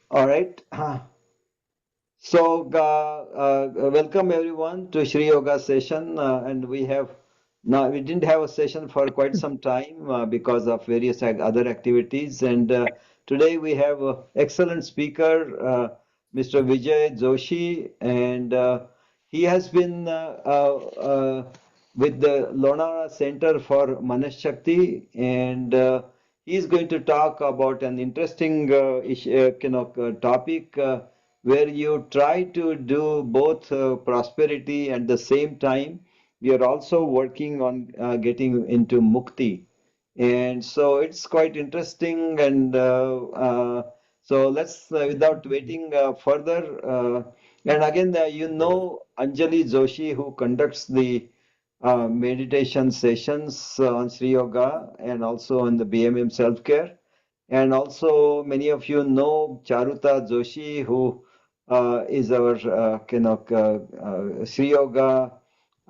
All right. So, welcome everyone to Shri Yoga session. And we didn't have a session for quite some time because of various other activities. And today we have an excellent speaker, Mr. Vijay Joshi, and he has been with the Lonara Center for Manashakti, and he is going to talk about an interesting topic where you try to do both prosperity at the same time. We are also working on getting into Mukti, and so it's quite interesting. And so let's, without waiting further, and again, Anjali Joshi, who conducts the meditation sessions on Sri Yoga and also on the BMM self care. And also, many of you know Charuta Joshi, who is our Sri Yoga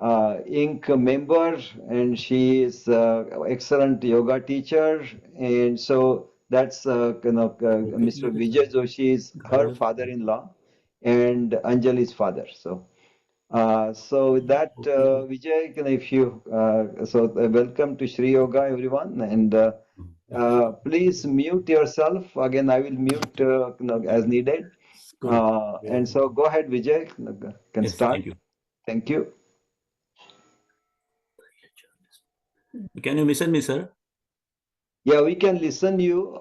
Inc. member, and she is excellent yoga teacher. And so that's Mr. Vijay Joshi is her father-in-law and Anjali's father. So with that, Vijay, if you welcome to Sri Yoga, everyone, and please mute yourself. Again, I will mute as needed. And so go ahead, Vijay. Can Yes, start. thank you. Thank you. Can you listen me, sir? Yeah, we can listen you.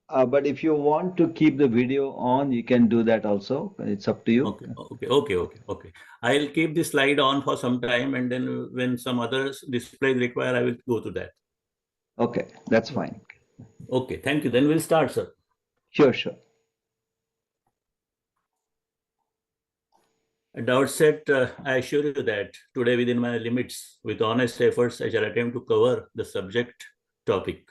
But if you want to keep the video on, you can do that also. It's up to you. Okay. I'll keep the slide on for some time, and then when some other displays require, I will go to that. Okay, that's fine. Okay, thank you. Then we'll start, sir. Sure, sure. At the outset, I assure you that today, within my limits, with honest efforts, I shall attempt to cover the subject topic.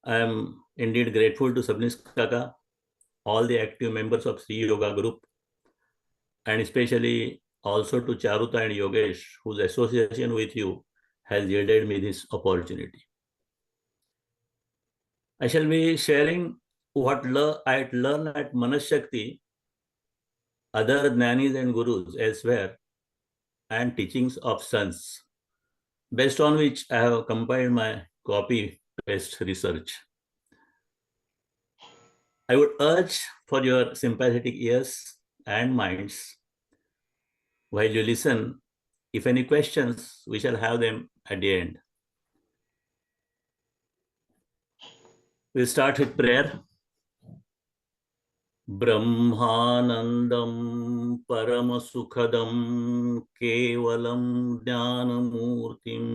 I am indeed grateful to Sabnis Kaka, all the active members of Sri Yoga group, and especially also to Charuta and Yogesh, whose association with you has yielded me this opportunity. I shall be sharing what I learned at Manashakti, other Jnanis and Gurus elsewhere, and teachings of sons, based on which I have compiled my copy-paste research. I would urge for your sympathetic ears and minds, while you listen, if any questions, we shall have them at the end. We'll start with prayer. ब्रह्मानन्दं परमसुखदं केवलं ज्ञानमूर्तिं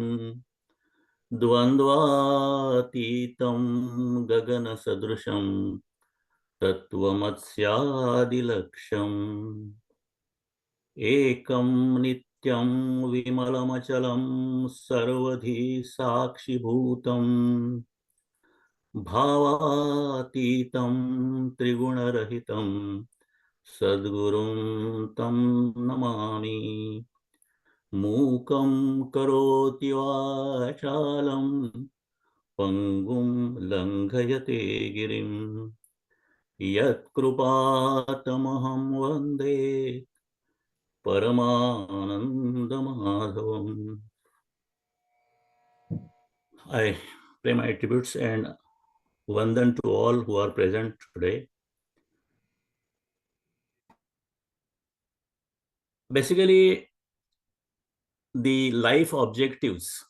द्वन्द्वातीतं गगनसदृशं तत्त्वमस्यादिलक्ष्यम् एकं नित्यं विमलमचलं सर्वधी साक्षिभूतम् भावातीतं त्रिगुणरहितं सद्गुरुं तं नमामि मूकं करोति वाचालं पङ्गुं लङ्घयते गिरिं यत्कृपातमहं वन्दे परमानन्दमाधवम्. I pay my tributes and Vandan to all who are present today. Basically, the life objectives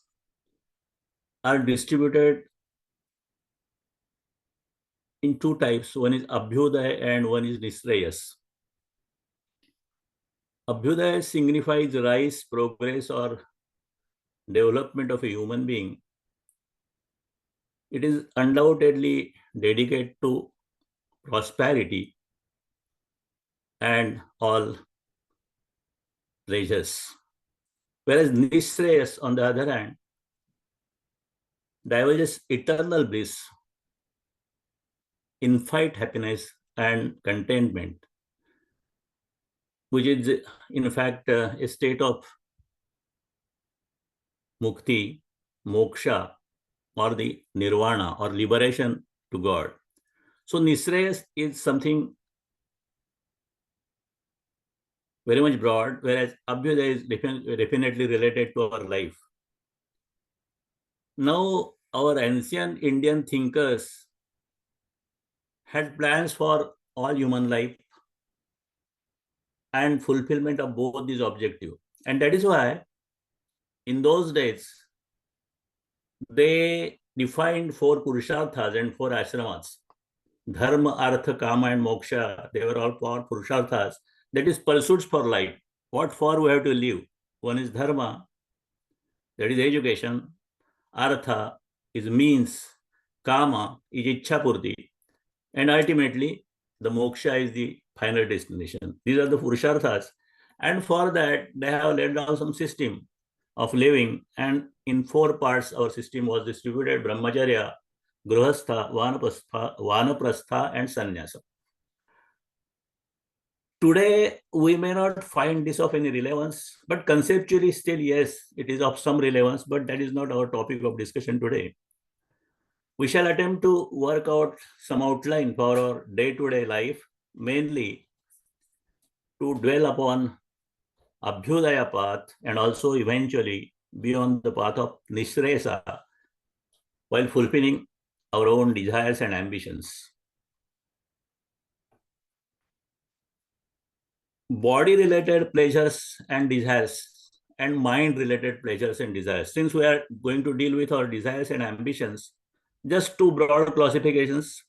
are distributed in two types. One is Abhyuday and one is Nishreyas. Abhyuday signifies rise, progress, or development of a human being. It is undoubtedly dedicated to prosperity and all pleasures. Whereas Nishreyas, on the other hand, divulges eternal bliss, infinite happiness, and contentment, which is in fact a state of Mukti, Moksha, or the Nirvana, or liberation to God. So Nishreyas is something very much broad, whereas Abhyuday is definitely related to our life. Now, our ancient Indian thinkers had plans for all human life and fulfillment of both these objectives. And that is why in those days, they defined four Purusharthas and four Ashramas. Dharma, Artha, Kama, and Moksha. They were all called Purusharthas. That is pursuits for life. What for we have to live? One is Dharma, that is education. Artha is means. Kama is Ichhapurti. And ultimately, the Moksha is the final destination. These are the Purusharthas. And for that, they have laid down some system of living. And in four parts, our system was distributed: Bramcharya, Grihastha, Vanaprastha, and Sanyasa. Today, we may not find this of any relevance, but conceptually still, yes, it is of some relevance, but that is not our topic of discussion today. We shall attempt to work out some outline for our day-to-day life, mainly to dwell upon Abhyudaya path and also eventually be on the path of Nishreyasa while fulfilling our own desires and ambitions. Body-related pleasures and desires and mind-related pleasures and desires. Since we are going to deal with our desires and ambitions, just two broad classifications.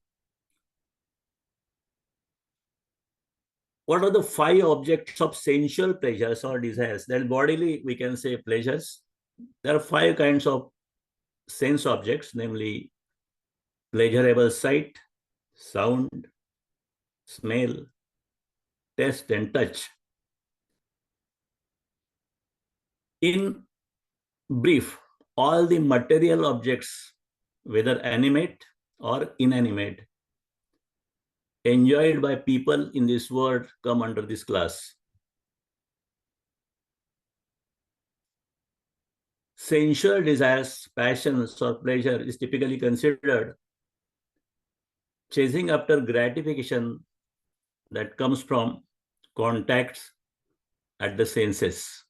What are the five objects of sensual pleasures or desires? That bodily, we can say pleasures. There are five kinds of sense objects, namely pleasurable sight, sound, smell, taste, and touch. In brief, all the material objects, whether animate or inanimate, enjoyed by people in this world come under this class. Sensual desires, passions, or pleasure is typically considered chasing after gratification that comes from contacts at the senses.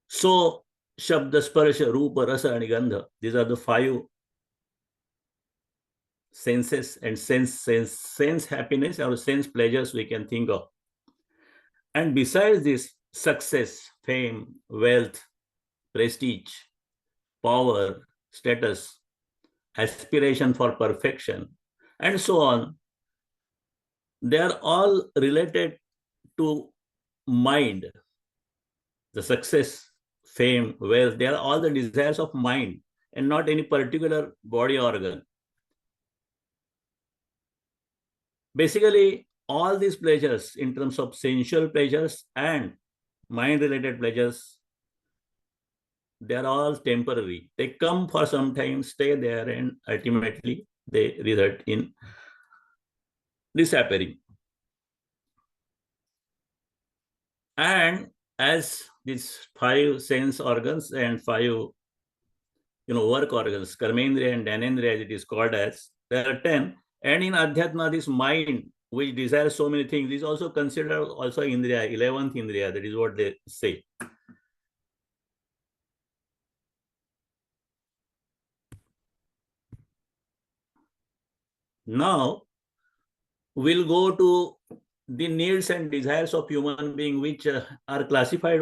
So, Shabda, Sparsha, Rupa, Rasa, and Gandha, these are the five senses and sense happiness or sense pleasures we can think of. And besides this, success, fame, wealth, prestige, power, status, aspiration for perfection, and so on, they are all related to mind. The success, fame, wealth, they are all the desires of mind and not any particular body organ. Basically, all these pleasures in terms of sensual pleasures and mind-related pleasures, they are all temporary. They come for some time, stay there, and ultimately they result in disappearing. And as these five sense organs and five work organs, Karmendriya and Dhanendriya, as it is called as, there are 10. And in Adhyatma, this mind, which desires so many things, is also considered also Indriya, 11th Indriya. That is what they say. Now, we'll go to the needs and desires of human being, which are classified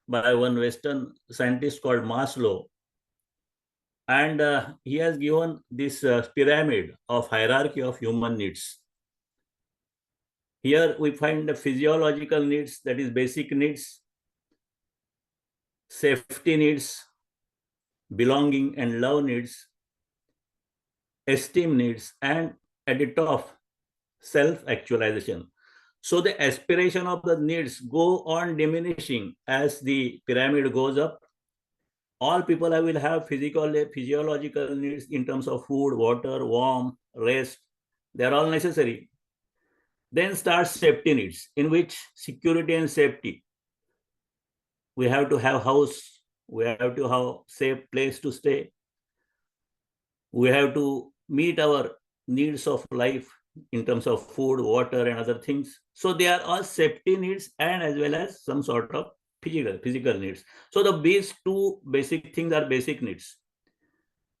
by one Western scientist called Maslow. And he has given this pyramid of hierarchy of human needs. Here we find the physiological needs, that is basic needs, safety needs, belonging and love needs, esteem needs, and at the top, self-actualization. So the aspiration of the needs go on diminishing as the pyramid goes up. All people will have physiological needs in terms of food, water, warmth, rest. They are all necessary. Then starts safety needs, in which security and safety. We have to have house. We have to have safe place to stay. We have to meet our needs of life in terms of food, water, and other things. So they are all safety needs and as well as some sort of physical needs. So these two basic things are basic needs.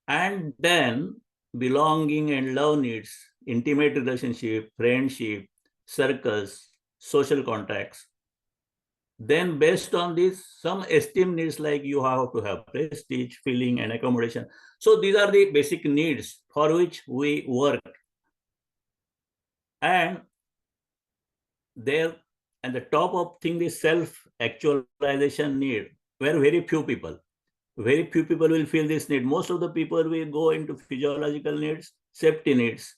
And then belonging and love needs, intimate relationship, friendship, circles, social contacts. Then based on this, some esteem needs like you have to have prestige, feeling, and accommodation. So these are the basic needs for which we work. And there, and the top of thing is self-actualization need, where very few people will feel this need. Most of the people will go into physiological needs, safety needs,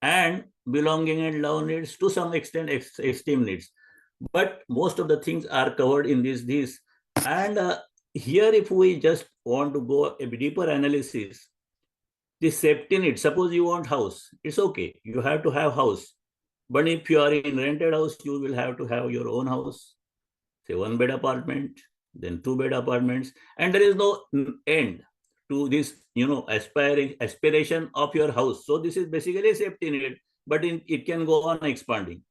and belonging and love needs, to some extent esteem needs. But most of the things are covered in these. And here, if we just want to go a deeper analysis, the safety need, suppose you want house, it's okay, you have to have house. But if you are in rented house, you will have to have your own house, say 1-bed apartment, then 2-bed apartments, and there is no end to this, aspiration of your house. So this is basically a safety need, but it can go on expanding.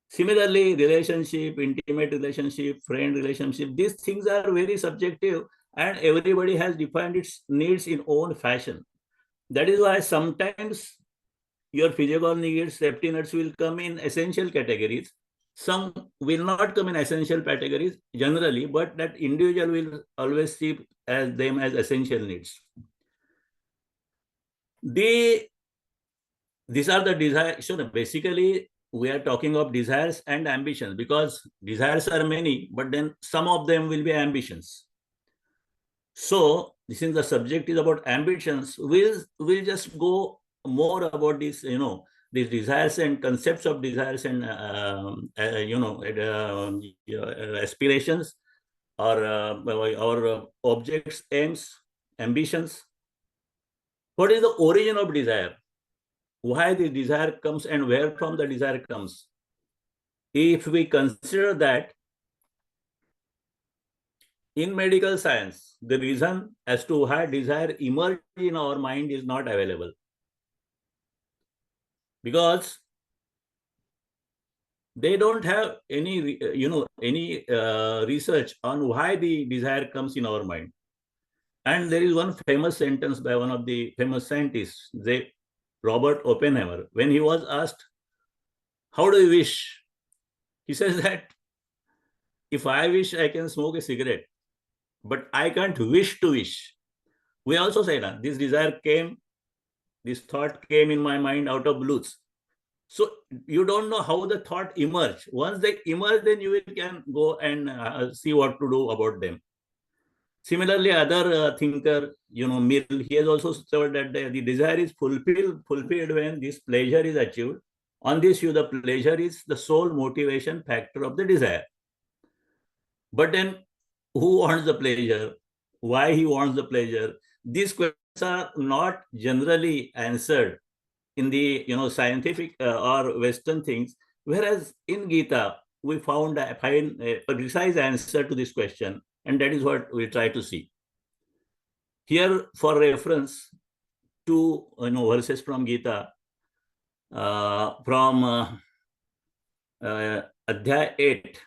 Similarly, relationship, intimate relationship, friend relationship, these things are very subjective, and everybody has defined its needs in own fashion. That is why sometimes your physical needs, safety nets will come in essential categories. Some will not come in essential categories generally, but that individual will always see them as essential needs. These are the desires. So basically, we are talking of desires and ambitions, because desires are many, but then some of them will be ambitions. So since the subject is about ambitions, we'll just go more about this, these desires and concepts of desires and aspirations, or objects, aims, ambitions. What is the origin of desire? Why the desire comes and where from the desire comes? If we consider that in medical science, the reason as to why desire emerged in our mind is not available. Because they don't have any, research on why the desire comes in our mind. And there is one famous sentence by one of the famous scientists, Robert Oppenheimer, when he was asked, how do you wish? He says that if I wish, I can smoke a cigarette, but I can't wish to wish. We also say that this desire came, this thought came in my mind out of blues. So you don't know how the thought emerged. Once they emerge, then you can go and see what to do about them. Similarly, other thinker, Mill, he has also said that the desire is fulfilled when this pleasure is achieved. On this view, the pleasure is the sole motivation factor of the desire. But then, who wants the pleasure? Why he wants the pleasure? These questions are not generally answered in the scientific or Western things. Whereas in Gita, we find a precise answer to this question, and that is what we try to see. Here, for reference, two verses from Gita, from Adhyay 8,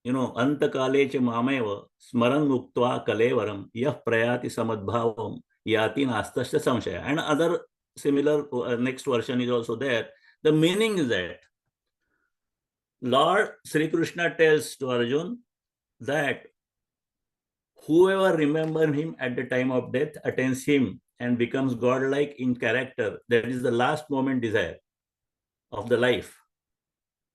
antakale ch mamev smaran muktva kalevaram yah prayati samadbhavam yati nastasya samshaya. And other similar next version is also there. The meaning is that Lord Sri Krishna tells to Arjun that whoever remembers him at the time of death attains him and becomes godlike in character. That is the last moment desire of the life.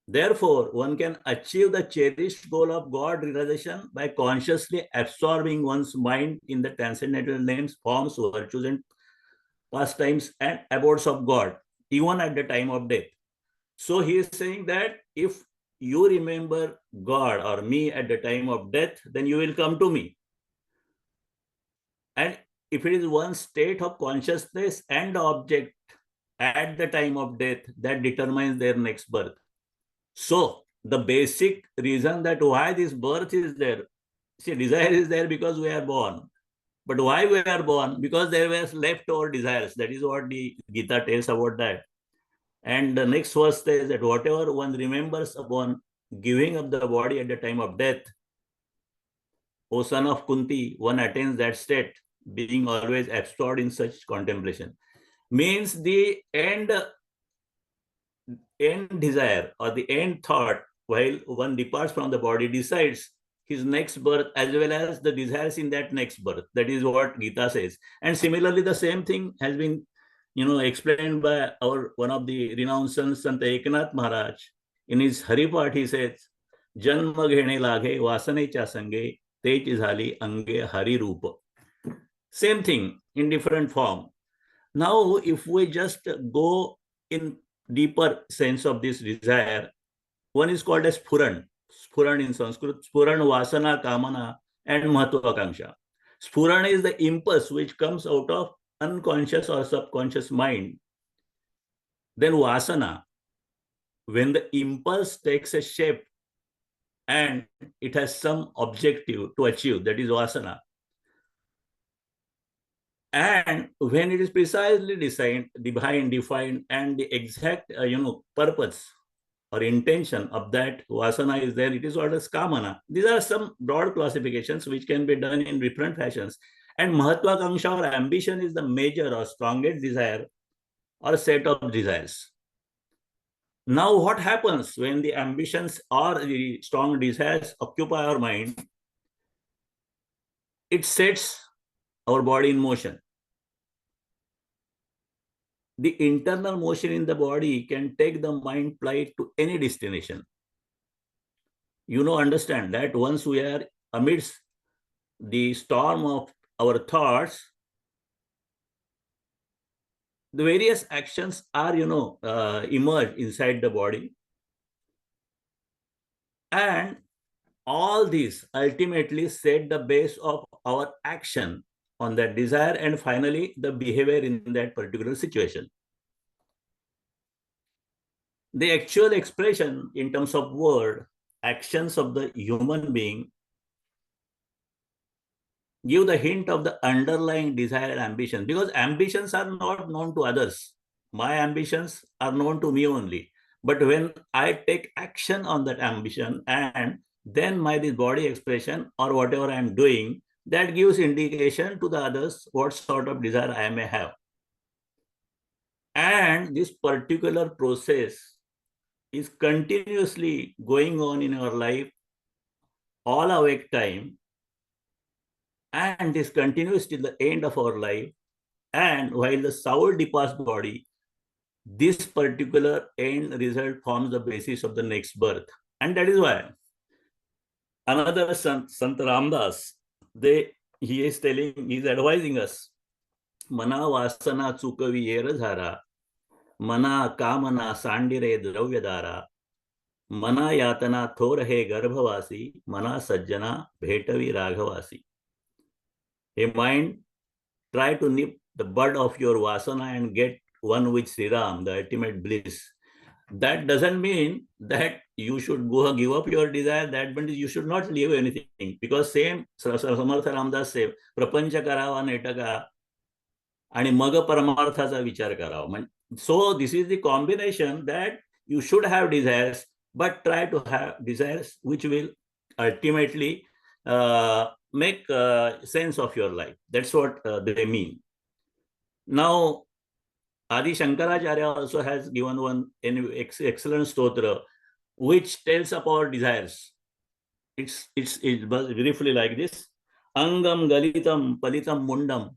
Therefore, one can achieve the cherished goal of God realization by consciously absorbing one's mind in the transcendental names, forms, virtues, and pastimes and abodes of God, even at the time of death. So he is saying that if you remember God or me at the time of death, then you will come to me. And if it is one state of consciousness and the object at the time of death, that determines their next birth. So the basic reason that why this birth is there, see, desire is there because we are born. But why we are born? Because there were leftover desires. That is what the Gita tells about that. And the next verse says that whatever one remembers upon giving up the body at the time of death, O son of Kunti, one attains that state, being always absorbed in such contemplation. Means the end desire or the end thought while one departs from the body decides his next birth as well as the desires in that next birth. That is what Gita says. And similarly, the same thing has been explained by our one of the renowned sons, Sant Eknath Maharaj. In his Haripat, he says, Janma ghene lage vasanecha sange tej zhali ange hari rupa. Same thing in different form. Now, if we just go in deeper sense of this desire, one is called as Spuran. Spuran in Sanskrit, Spuran, Vasana, Kamana, and Mahत्वाकांक्षा. Spuran is the impulse which comes out of unconscious or subconscious mind. Then Vasana, when the impulse takes a shape and it has some objective to achieve, that is Vasana. And when it is precisely defined, and the exact purpose or intention of that vasana is there, it is called as kamana. These are some broad classifications which can be done in different fashions. And Mahत्वाकांक्षा or ambition is the major or strongest desire or set of desires. Now, what happens when the ambitions or the strong desires occupy our mind? It sets our body in motion. The internal motion in the body can take the mind flight to any destination. Understand that once we are amidst the storm of our thoughts, the various actions are, emerge inside the body. And all these ultimately set the base of our action on that desire and finally the behavior in that particular situation. The actual expression in terms of word, actions of the human being give the hint of the underlying desire and ambition, because ambitions are not known to others. My ambitions are known to me only. But when I take action on that ambition and then my this body expression or whatever I am doing, that gives indication to the others what sort of desire I may have. And this particular process is continuously going on in our life all awake time, and this continues till the end of our life. And while the soul departs body, this particular end result forms the basis of the next birth. And that is why another Sant Ramdas, he is advising us, Mana vasana chukavi erazhara, Mana kamana sandire dravyadara, Mana yatana thorhe garbhavasi, Mana sajjana bhetavi raghavasi. A mind, try to nip the bud of your vasana and get one with Sri Ram, the ultimate bliss. That doesn't mean that you should go give up your desire. That means you should not leave anything, because same Samartha Ramdas say, prapancha karava netaka आणि मग परमार्थाचा विचार करावा. So this is the combination that you should have desires, but try to have desires which will ultimately make sense of your life. That's what they mean. Now, Adi Shankaracharya also has given one excellent stotra which tells about desires. It's briefly like this: Angam galitam palitam mundam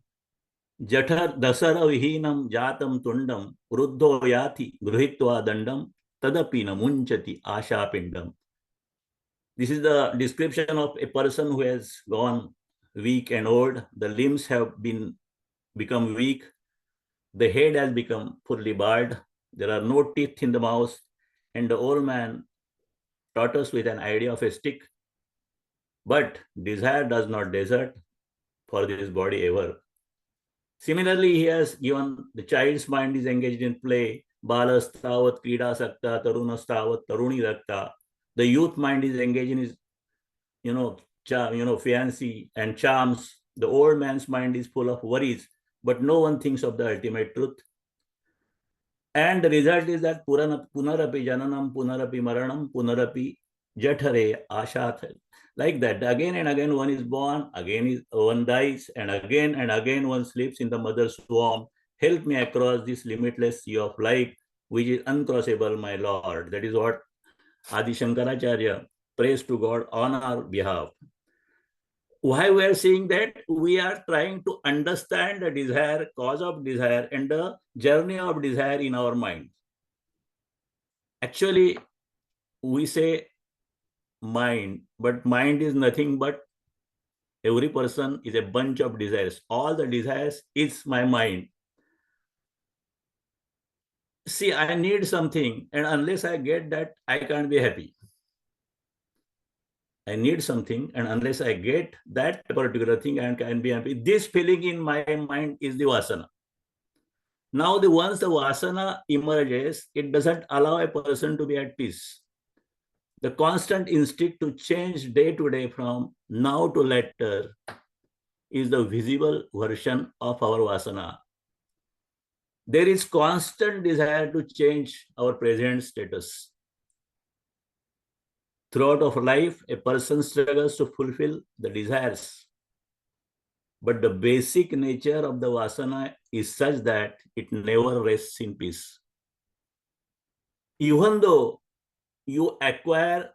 जठर दसर विहीनम जातम तुंडम वृद्धो याति गृहीत्वा दंडम तदपि न मुंचति आशा पिंडम. This is the description of a person who has gone weak and old. The limbs have become weak. The head has become fully bald. There are no teeth in the mouth, and the old man totters with an idea of a stick. But desire does not desert for this body ever. Similarly, he has given the child's mind is engaged in play. Balastavat krida sakta, tarunastavat taruni rakta. The youth mind is engaged in his, fancy and charms. The old man's mind is full of worries, but no one thinks of the ultimate truth. And the result is that punarapi jananam, punarapi maranam, punarapi jathare ashat. Like that, again and again one is born, one dies, and again one sleeps in the mother's womb. Help me across this limitless sea of life, which is uncrossable, my Lord. That is what Adi Shankaracharya prays to God on our behalf. Why we are saying that? We are trying to understand the desire, cause of desire, and the journey of desire in our mind. Actually, we say mind, but mind is nothing but every person is a bunch of desires. All the desires is my mind. See, I need something, and unless I get that, I can't be happy. I need something, and unless I get that particular thing, I can be happy. This feeling in my mind is the vasana. Now, once the vasana emerges, it doesn't allow a person to be at peace. The constant instinct to change day to day from now to later is the visible version of our vasana. There is constant desire to change our present status. Throughout of life, a person struggles to fulfill the desires. But the basic nature of the vasana is such that it never rests in peace. Even though you acquire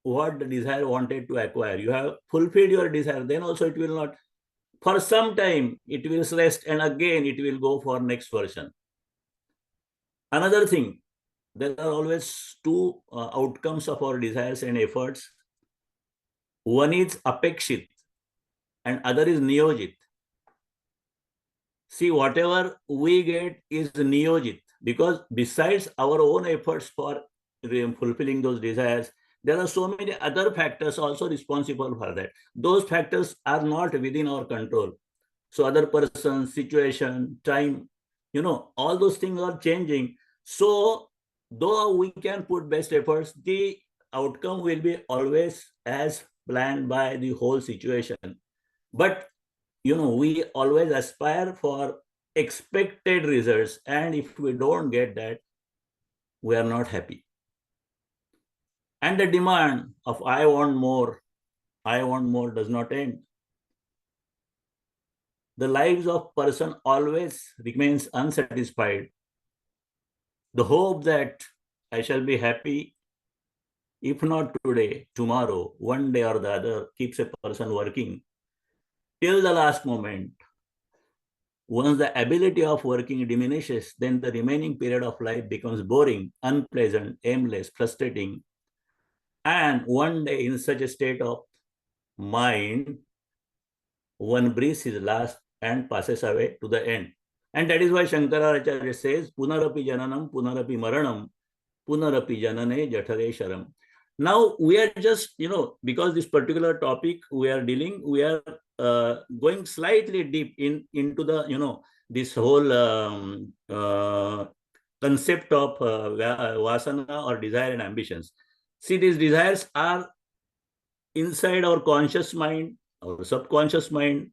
what the desire wanted to acquire, you have fulfilled your desire, then also it will not. For some time, it will rest, and again it will go for next version. Another thing, there are always two outcomes of our desires and efforts. One is apekshit and other is niyojit. See, whatever we get is niyojit, because besides our own efforts for fulfilling those desires, there are so many other factors also responsible for that. Those factors are not within our control. So other person, situation, time, all those things are changing. So though we can put best efforts, the outcome will be always as planned by the whole situation. But we always aspire for expected results, and if we don't get that, we are not happy. And the demand of I want more does not end. The lives of person always remains unsatisfied. The hope that I shall be happy, if not today, tomorrow, one day or the other, keeps a person working till the last moment. Once the ability of working diminishes, then the remaining period of life becomes boring, unpleasant, aimless, frustrating. And one day, in such a state of mind, one breathes his last and passes away to the end. And that is why Shankaracharya says, Punarapi jananam, punarapi maranam, punarapi janane jathare sharam. Now we are just, because this particular topic we are dealing, we are going slightly deep into the, this whole concept of vasana or desire and ambitions. See, these desires are inside our conscious mind, our subconscious mind,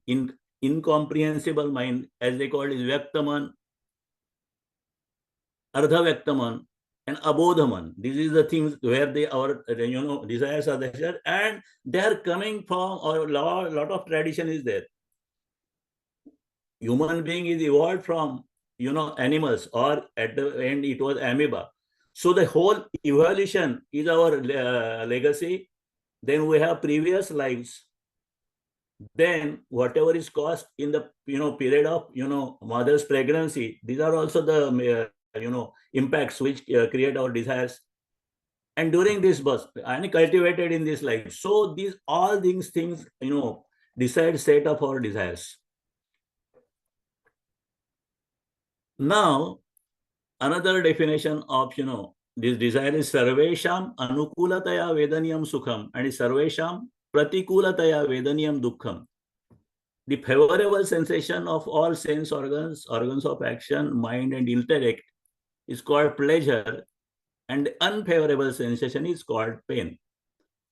incomprehensible mind, as they call it, Vyaktaman, Artha Vyaktaman, and Abodhaman. This is the things where our desires are there, and they are coming from, or a lot of tradition is there. Human being is evolved from animals, or at the end it was amoeba. So the whole evolution is our legacy. Then we have previous lives. Then whatever is caused in the period of mother's pregnancy, these are also the impacts which create our desires. And during this birth, and cultivated in this life. So all these things decide state of our desires. Now, another definition of this desire is sarvesham anukulataya vedaniyam sukham and sarvesham pratikulataya vedaniyam dukkham. The favorable sensation of all sense organs of action, mind and intellect is called pleasure, and the unfavorable sensation is called pain.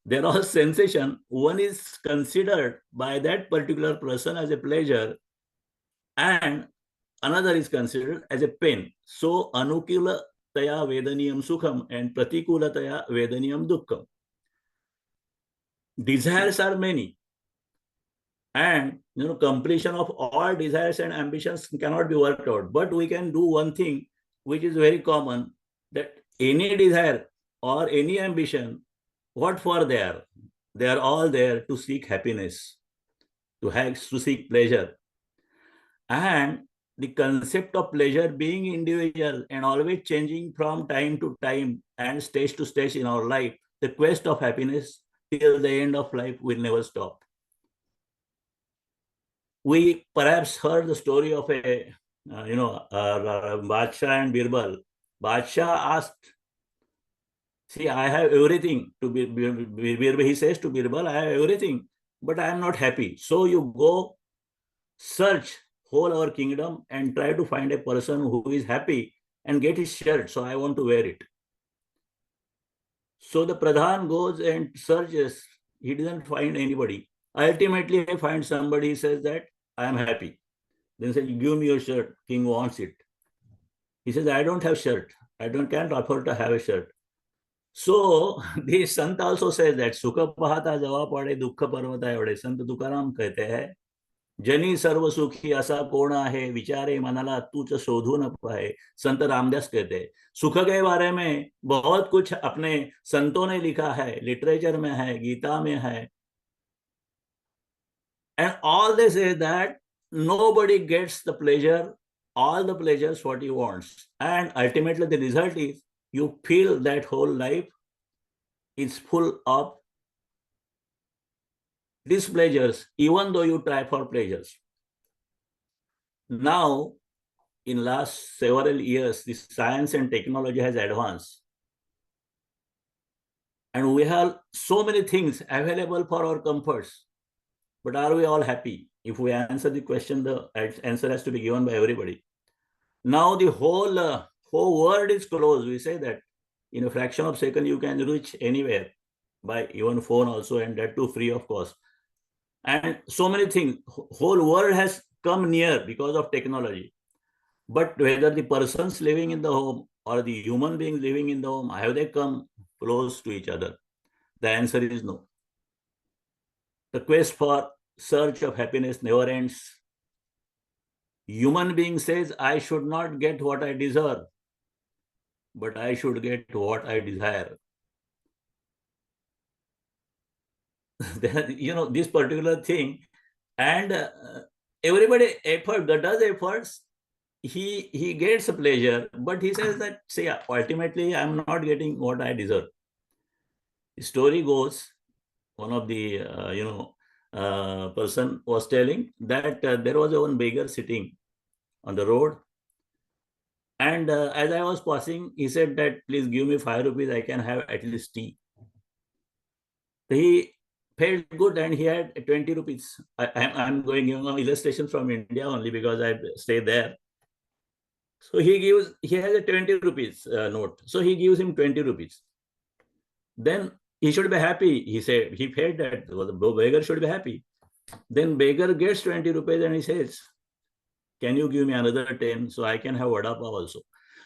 They're all sensation. One is considered by that particular person as a pleasure, and another is considered as a pain. So anukula taya vedaniyam sukham and pratikula taya vedaniyam dukkham. Desires are many, and completion of all desires and ambitions cannot be worked out. But we can do one thing, which is very common, that any desire or any ambition, what for they are? They are all there to seek happiness, to seek pleasure. And the concept of pleasure being individual and always changing from time to time and stage to stage in our life, the quest of happiness till the end of life will never stop. We perhaps heard the story of a, Badshah and Birbal. Badshah asked, see, I have everything. To Birbal, he says to Birbal, I have everything, but I am not happy. So you go search whole our kingdom and try to find a person who is happy and get his shirt. So I want to wear it. So the Pradhan goes and searches. He doesn't find anybody. Ultimately, he finds somebody, says that I am happy. Then says, give me your shirt. King wants it. He says, I don't have shirt. Can't afford to have a shirt. So the Sant also says that Sukha pahata java pade dukkha parvata evade. Sant Tukaram कहते हैं जनी सर्व सुखी असा कोण आहे विचारे मनाला तूच शोधू न पाए. संत रामदास कहते हैं सुख के बारे में बहुत कुछ अपने संतों ने लिखा है, लिटरेचर में है, गीता में है, and all they say that nobody gets the pleasure, all the pleasures what he wants, and ultimately the result is you feel that whole life is full of displeasures, even though you try for pleasures. Now, in last several years, the science and technology has advanced. And we have so many things available for our comforts. But are we all happy? If we answer the question, the answer has to be given by everybody. Now the whole world is closed. We say that in a fraction of a second, you can reach anywhere by even phone also, and that too free of cost. And so many things, whole world has come near because of technology. But whether the persons living in the home or the human beings living in the home, have they come close to each other? The answer is no. The quest for search of happiness never ends. Human being says, I should not get what I deserve, but I should get what I desire. This particular thing, and everybody does efforts, he gets a pleasure, but he says that, see, ultimately I'm not getting what I deserve. The story goes, one of the person was telling that there was one beggar sitting on the road, and as I was passing, he said that please give me 5 rupees, I can have at least tea. He felt good and he had 20 rupees. I'm going illustrations from India only because I stay there. So he has a 20 rupees note. So he gives him 20 rupees. Then he should be happy. He said, he felt that the beggar should be happy. Then beggar gets 20 rupees and he says, can you give me another 10 so I can have vada pav also?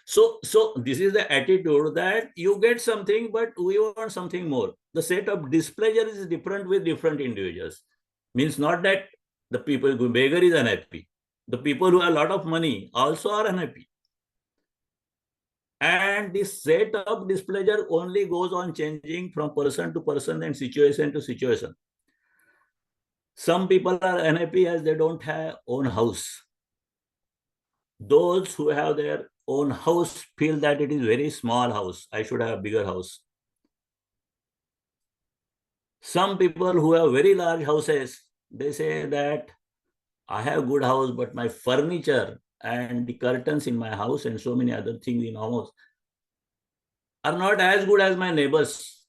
So this is the attitude that you get something, but we want something more. The set of displeasure is different with different individuals. Means not that the people who beggar is unhappy. The people who have a lot of money also are unhappy. And this set of displeasure only goes on changing from person to person and situation to situation. Some people are unhappy as they don't have own house. Those who have their own house feel that it is very small house. I should have a bigger house. Some people who have very large houses, they say that I have good house, but my furniture and the curtains in my house and so many other things in our house are not as good as my neighbor's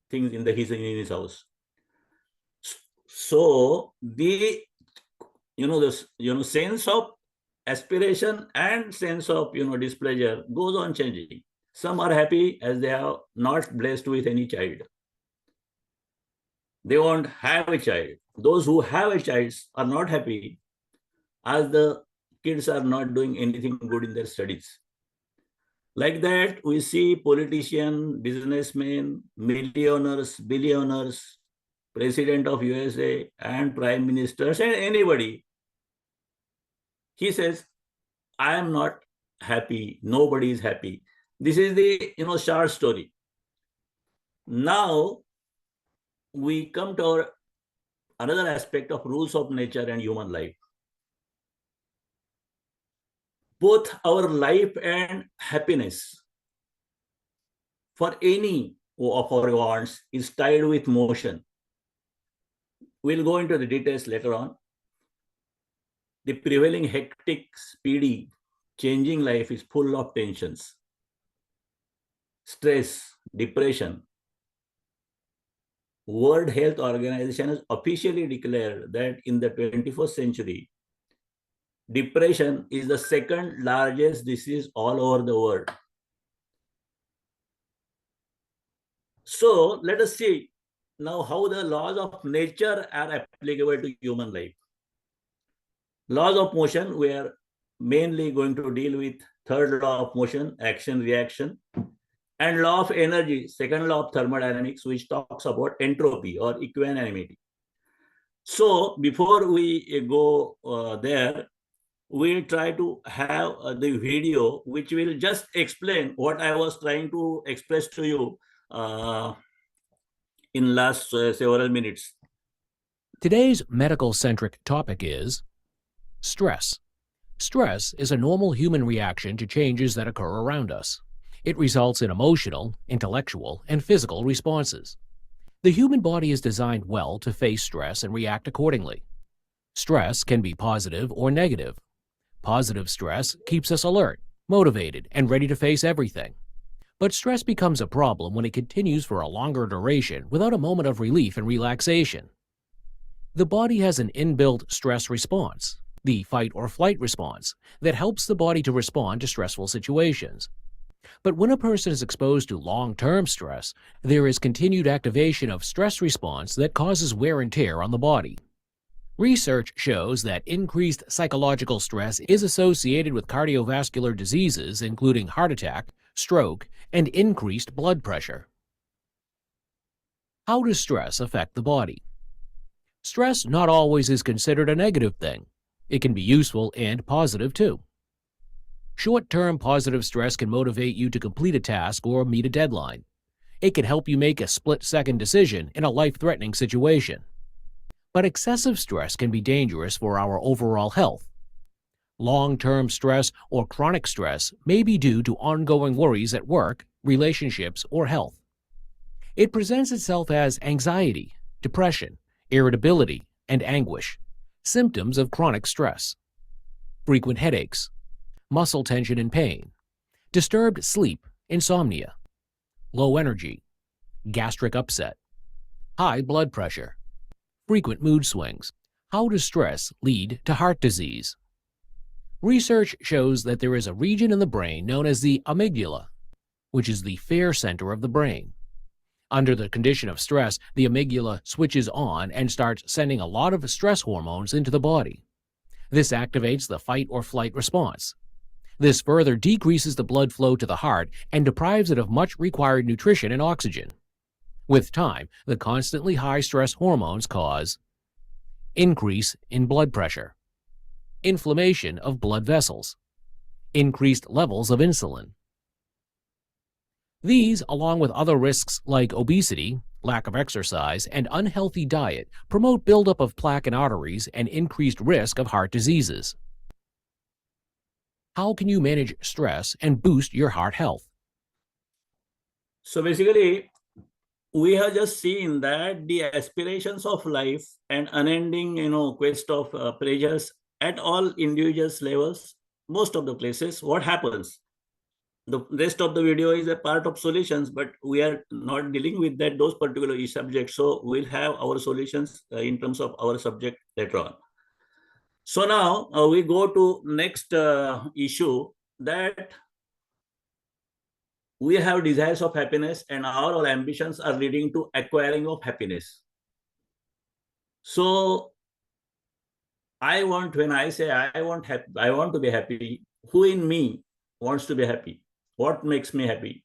things in his house. So the sense of aspiration and sense of displeasure goes on changing. Some are happy as they are not blessed with any child. They won't have a child. Those who have a child are not happy as the kids are not doing anything good in their studies. Like that, we see politicians, businessmen, millionaires, billionaires, president of USA and prime ministers and anybody. He says, I am not happy. Nobody is happy. This is the short story. Now we come to our another aspect of rules of nature and human life. Both our life and happiness for any of our wants is tied with motion. We'll go into the details later on. The prevailing hectic, speedy, changing life is full of tensions, stress, depression. World Health Organization has officially declared that in the 21st century, depression is the second largest disease all over the world. So let us see now how the laws of nature are applicable to human life. Laws of motion, we are mainly going to deal with third law of motion, action, reaction, and law of energy, second law of thermodynamics, which talks about entropy or equanimity. So before we go there, we'll try to have the video which will just explain what I was trying to express to you in last several minutes. Today's medical-centric topic is stress. Stress is a normal human reaction to changes that occur around us. It results in emotional, intellectual, and physical responses. The human body is designed well to face stress and react accordingly. Stress can be positive or negative. Positive stress keeps us alert, motivated, and ready to face everything. But stress becomes a problem when it continues for a longer duration without a moment of relief and relaxation. The body has an inbuilt stress response, the fight or flight response, that helps the body to respond to stressful situations. But when a person is exposed to long-term stress, there is continued activation of stress response that causes wear and tear on the body. Research shows that increased psychological stress is associated with cardiovascular diseases, including heart attack, stroke, and increased blood pressure. How does stress affect the body? Stress not always is considered a negative thing. It can be useful and positive too. Short-term positive stress can motivate you to complete a task or meet a deadline. It can help you make a split-second decision in a life-threatening situation. But excessive stress can be dangerous for our overall health. Long-term stress or chronic stress may be due to ongoing worries at work, relationships, or health. It presents itself as anxiety, depression, irritability, and anguish, symptoms of chronic stress. Frequent headaches, muscle tension and pain, disturbed sleep, insomnia, low energy, gastric upset, high blood pressure, frequent mood swings. How does stress lead to heart disease? Research shows that there is a region in the brain known as the amygdala, which is the fear center of the brain. Under the condition of stress, the amygdala switches on and starts sending a lot of stress hormones into the body. This activates the fight or flight response. This further decreases the blood flow to the heart and deprives it of much required nutrition and oxygen. With time, the constantly high stress hormones cause increase in blood pressure, inflammation of blood vessels, increased levels of insulin. These, along with other risks like obesity, lack of exercise, and unhealthy diet, promote buildup of plaque in arteries and increased risk of heart diseases. How can you manage stress and boost your heart health? So basically, we have just seen that the aspirations of life and unending, quest of pleasures at all individuals' levels, most of the places, what happens? The rest of the video is a part of solutions, but we are not dealing with those particular subjects. So we'll have our solutions in terms of our subject later on. So now we go to next issue, that we have desires of happiness and our ambitions are leading to acquiring of happiness. So when I say I want to be happy, who in me wants to be happy? What makes me happy?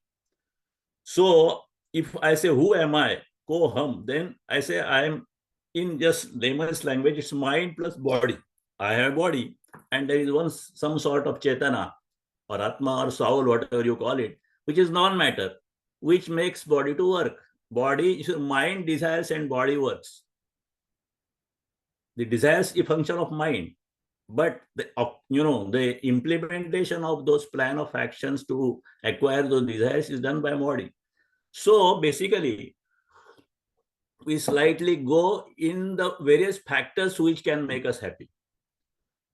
So if I say, who am I? Ko hum, then I say I am, in just layman's language, it's mind plus body. I have body, and there is some sort of chetana or atma or soul, whatever you call it, which is non-matter, which makes body to work. Mind desires and body works. The desires is a function of mind, but the implementation of those plan of actions to acquire those desires is done by body. So basically, we slightly go in the various factors which can make us happy.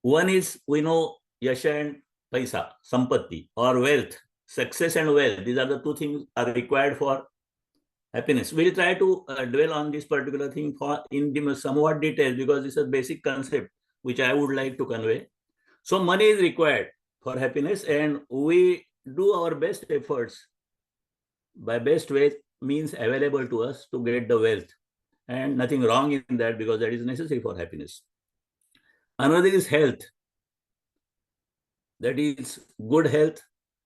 One is, we know, yasha and paisa, sampatti, or wealth, success and wealth. These are the two things are required for happiness. We'll try to dwell on this particular thing in somewhat detail, because it's a basic concept which I would like to convey. So money is required for happiness, and we do our best efforts. By best way means available to us to get the wealth, and nothing wrong in that, because that is necessary for happiness. Another is health. That is good health,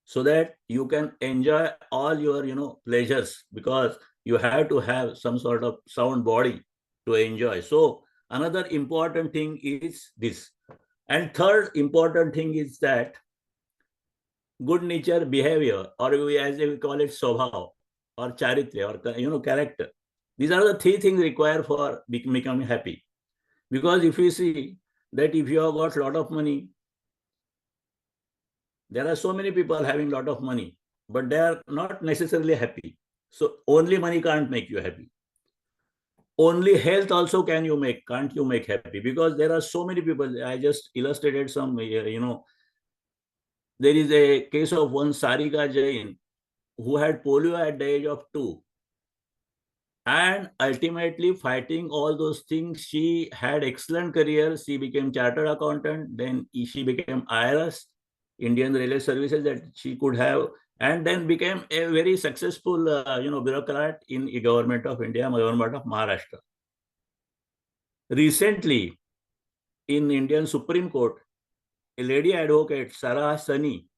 so that you can enjoy all your pleasures, because you have to have some sort of sound body to enjoy. So another important thing is this. And third important thing is that good nature behavior, or as we call it, swabhav, or charitre, or character. These are the three things required for becoming happy. Because if you see that if you have got a lot of money, there are so many people having a lot of money, but they are not necessarily happy. So only money can't make you happy. Only health also can't you make happy, because there are so many people. I just illustrated some, there is a case of one Sarika Jain who had polio at the age of 2. And ultimately, fighting all those things, she had excellent career. She became chartered accountant. Then she became IRS, Indian Railway Services, that she could have, and then became a very successful, bureaucrat in the government of India, government of Maharashtra. Recently, in Indian Supreme Court, a lady advocate, Sarah Sani,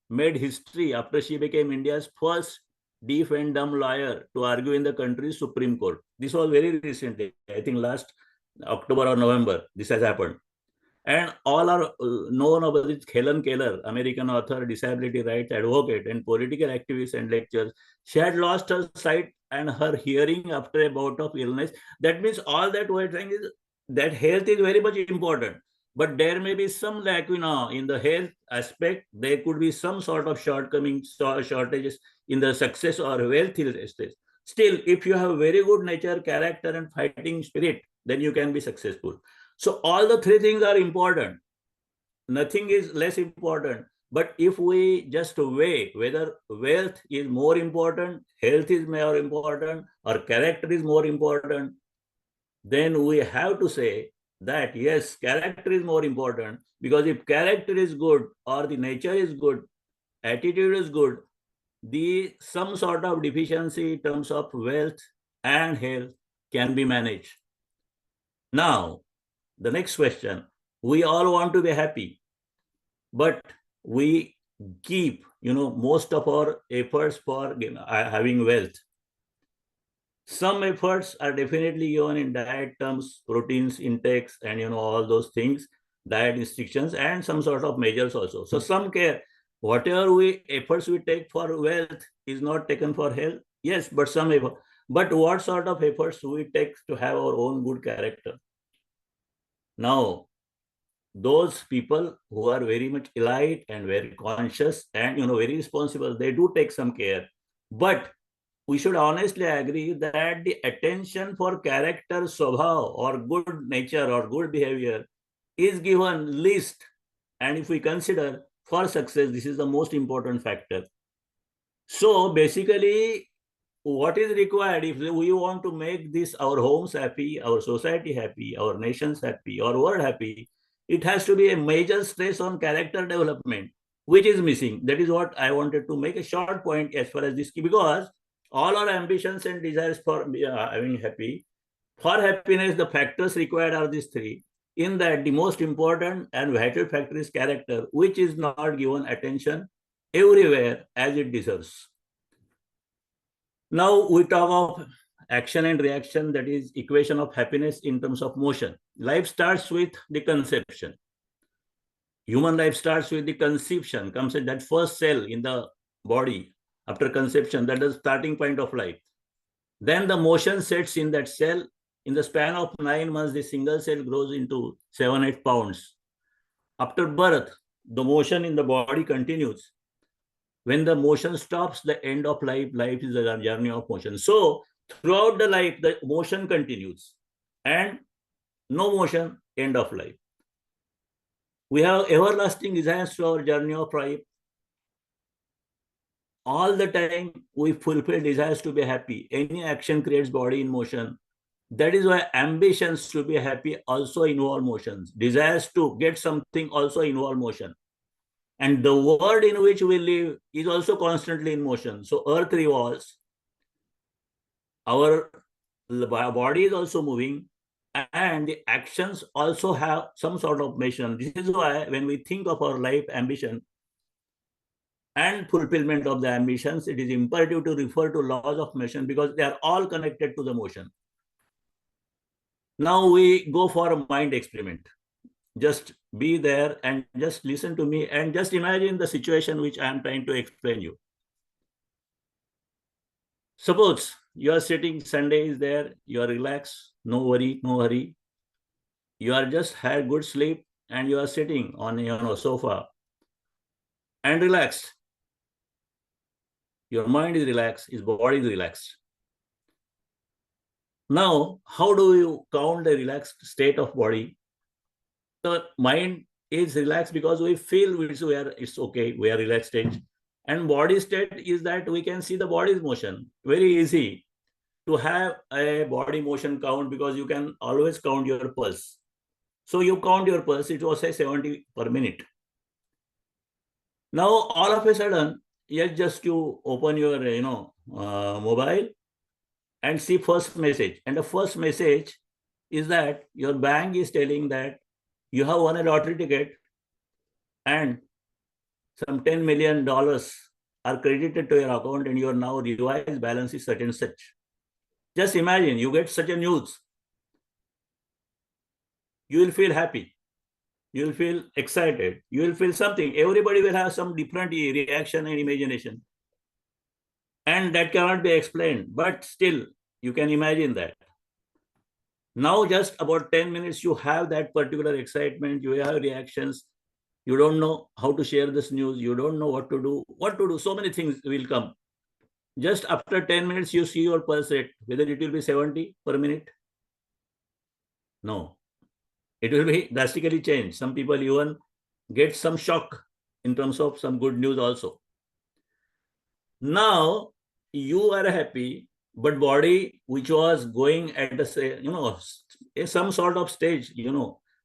made history after she became India's first deaf and dumb lawyer to argue in the country's Supreme Court. This was very recently, I think last October or November, this has happened. And all are known about this. Helen Keller, American author, disability rights advocate, and political activist and lecturer. She had lost her sight and her hearing after a bout of illness. That means all that we're saying is that health is very much important. But there may be some lacuna in the health aspect. There could be some sort of shortcomings, shortages in the success or wealth stage. Still, if you have very good nature, character, and fighting spirit, then you can be successful. So all the three things are important. Nothing is less important. But if we just weigh whether wealth is more important, health is more important, or character is more important, then we have to say that yes, character is more important, because if character is good, or the nature is good, attitude is good, some sort of deficiency in terms of wealth and health can be managed. Now, the next question, we all want to be happy, but we keep, most of our efforts for having wealth. Some efforts are definitely given in diet terms, proteins intakes, and all those things, diet restrictions, and some sort of measures also. So some care, whatever efforts we take for wealth is not taken for health. Yes, but some effort. But what sort of efforts do we take to have our own good character? Now, those people who are very much elite and very conscious and very responsible, they do take some care. But we should honestly agree that the attention for character, swabhav, or good nature or good behavior is given least. And if we consider for success, this is the most important factor. So basically, what is required if we want to make this our homes happy, our society happy, our nations happy, our world happy, it has to be a major stress on character development, which is missing. That is what I wanted to make a short point as far as this, because all our ambitions and desires for having happy For happiness, the factors required are these three. In that, the most important and vital factor is character, which is not given attention everywhere as it deserves. Now we talk of action and reaction, that is equation of happiness in terms of motion. Life starts with the conception. Human life starts with the conception, comes at that first cell in the body after conception, that is the starting point of life. Then the motion sets in that cell. In the span of 9 months, the single cell grows into 7-8 pounds. After birth, the motion in the body continues. When the motion stops, the end of life, life is a journey of motion. So throughout the life, the motion continues, and no motion, end of life. We have everlasting desires to our journey of life. All the time, we fulfill desires to be happy. Any action creates body in motion. That is why ambitions to be happy also involve motions. Desires to get something also involve motion. And the world in which we live is also constantly in motion. So earth revolves. Our body is also moving. And the actions also have some sort of motion. This is why when we think of our life ambition and fulfillment of the ambitions, it is imperative to refer to laws of motion because they are all connected to the motion. Now we go for a mind experiment. Just be there and just listen to me and just imagine the situation which I am trying to explain you. Suppose you are sitting, Sunday is there, you are relaxed, no worry, no hurry. You are just had good sleep and you are sitting on a sofa and relaxed. Your mind is relaxed, his body is relaxed. Now, how do you count the relaxed state of body? The mind is relaxed because we feel it's okay, we are relaxed state. And body state is that we can see the body's motion. Very easy to have a body motion count because you can always count your pulse. So you count your pulse, it was say 70 per minute. Now, all of a sudden, just you open your mobile and see first message. And the first message is that your bank is telling that you have won a lottery ticket and some $10 million are credited to your account and your now revised balance is such and such. Just imagine you get such a news. You will feel happy. You will feel excited. You will feel something. Everybody will have some different reaction and imagination. And that cannot be explained, but still you can imagine that. Now just about 10 minutes, you have that particular excitement, you have reactions, you don't know how to share this news, you don't know what to do, so many things will come. Just after 10 minutes, you see your pulse rate, whether it will be 70 per minute. No, it will be drastically changed. Some people even get some shock in terms of some good news also. Now, you are happy, but body which was going at the some sort of stage,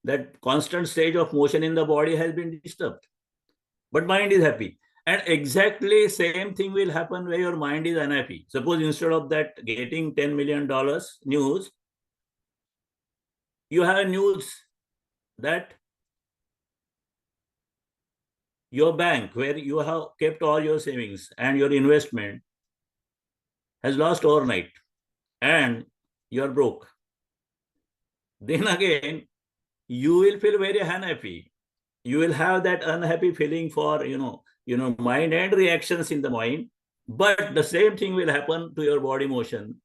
that constant stage of motion in the body has been disturbed, but mind is happy. And exactly same thing will happen where your mind is unhappy. Suppose instead of that getting $10 million news, you have news that your bank where you have kept all your savings and your investment has lost overnight and you're broke. Then again, you will feel very unhappy. You will have that unhappy feeling for, mind and reactions in the mind, but the same thing will happen to your body motion.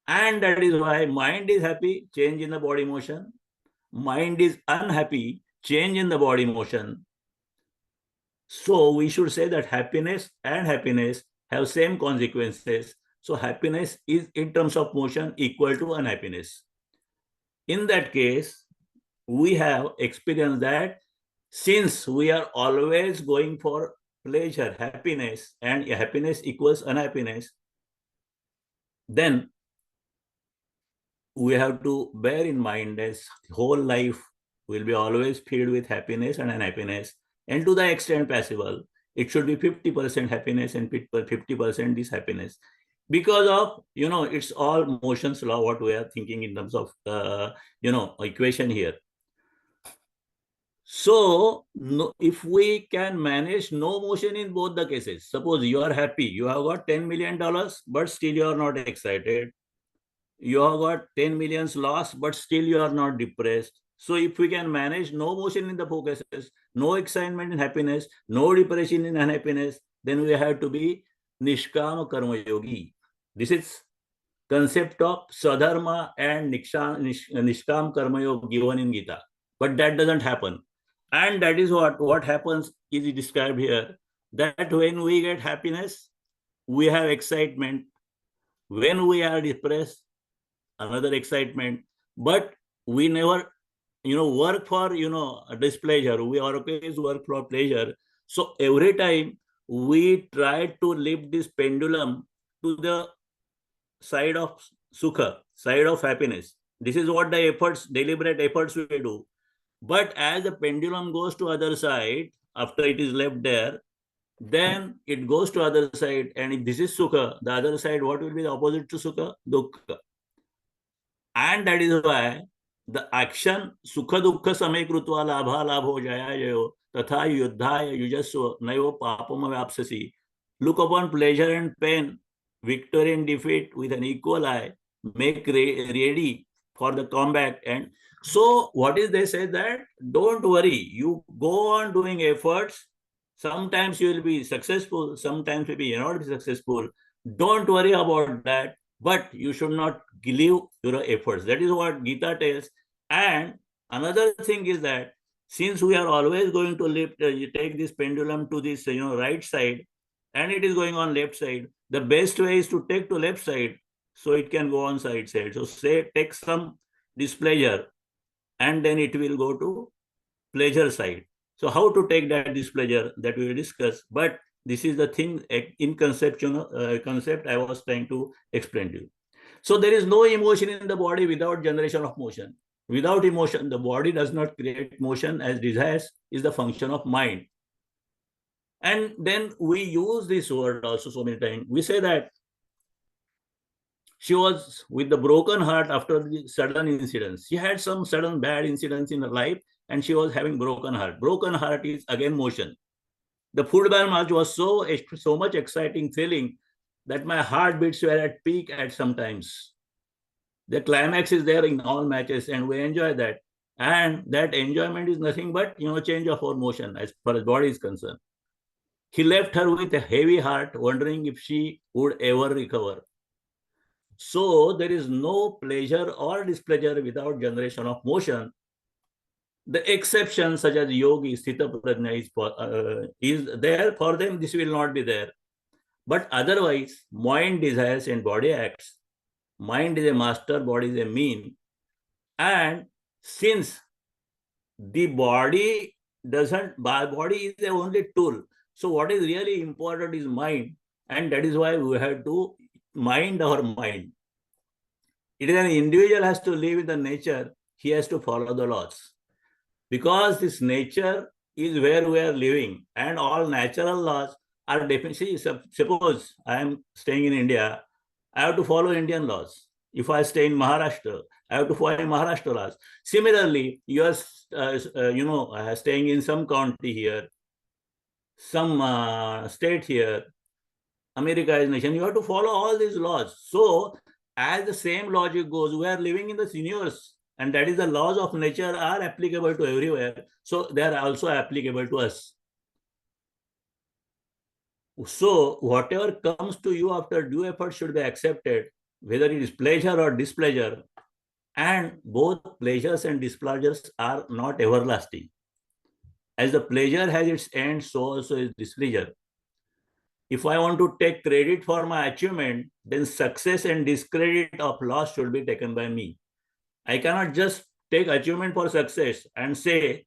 And that is why mind is happy, change in the body motion. Mind is unhappy, change in the body motion. So we should say that happiness and happiness have same consequences. So happiness is in terms of motion equal to unhappiness. In that case, we have experienced that since we are always going for pleasure, happiness, and happiness equals unhappiness, then we have to bear in mind that whole life will be always filled with happiness and unhappiness. And to the extent possible, it should be 50% happiness and 50% dishappiness. because of, it's all motions law, what we are thinking in terms of, equation here. So if we can manage no motion in both the cases, suppose you are happy, you have got $10 million, but still you are not excited. You have got 10 millions loss, but still you are not depressed. So if we can manage no motion in the four cases, no excitement in happiness, no depression in unhappiness, then we have to be Nishkama Karma Yogi. This is concept of Swadharma and Nishkam Karma Yoga given in Gita. But that doesn't happen. And that is what happens is described here, that when we get happiness, we have excitement. When we are depressed, another excitement. But we never, work for, displeasure. We always work for pleasure. So every time we try to lift this pendulum to the side of sukha, side of happiness. This is what the efforts, deliberate efforts we do. But as the pendulum goes to other side, after it is left there, then it goes to other side. And if this is sukha, the other side, what will be the opposite to sukha? Dukkha. And that is why the action sukha dukkha samay krutva labha labho jaya jayo tatha yuddhaya yujasva naiva papam vyapsasi. Look upon pleasure and pain, victory and defeat with an equal eye, make ready for the combat. And so what is they say that don't worry, you go on doing efforts. Sometimes you will be successful, sometimes maybe you're not successful. Don't worry about that, but you should not leave your efforts. That is what Gita tells. And another thing is that since we are always going to lift, you take this pendulum to this, right side, and it is going on left side, the best way is to take to left side so it can go on side. So say take some displeasure and then it will go to pleasure side. So how to take that displeasure, that we will discuss. But this is the thing in conceptual concept I was trying to explain to you. So there is no emotion in the body without generation of motion. Without emotion, the body does not create motion, as desires is the function of mind. And then we use this word also so many times. We say that she was with the broken heart after the sudden incidents. She had some sudden bad incidents in her life and she was having broken heart. Broken heart is again motion. The football match was so much exciting feeling that my heartbeats were at peak at sometimes. The climax is there in all matches and we enjoy that. And that enjoyment is nothing but, change of our motion as far as body is concerned. He left her with a heavy heart, wondering if she would ever recover. So there is no pleasure or displeasure without generation of motion. The exceptions such as yogi, sthita prajna is there. For them, this will not be there. But otherwise, mind desires and body acts. Mind is a master, body is a mean. And since the body is the only tool. So what is really important is mind. And that is why we have to mind our mind. It is an individual has to live in the nature. He has to follow the laws. Because this nature is where we are living. And all natural laws are definitely, suppose I am staying in India, I have to follow Indian laws. If I stay in Maharashtra, I have to follow Maharashtra laws. Similarly, you are, staying in some county here, some state here, America is nation, you have to follow all these laws. So as the same logic goes, we are living in the universe, and that is the laws of nature are applicable to everywhere. So they are also applicable to us. So whatever comes to you after due effort should be accepted, whether it is pleasure or displeasure. And both pleasures and displeasures are not everlasting. As the pleasure has its end, so also is displeasure. If I want to take credit for my achievement, then success and discredit of loss should be taken by me. I cannot just take achievement for success and say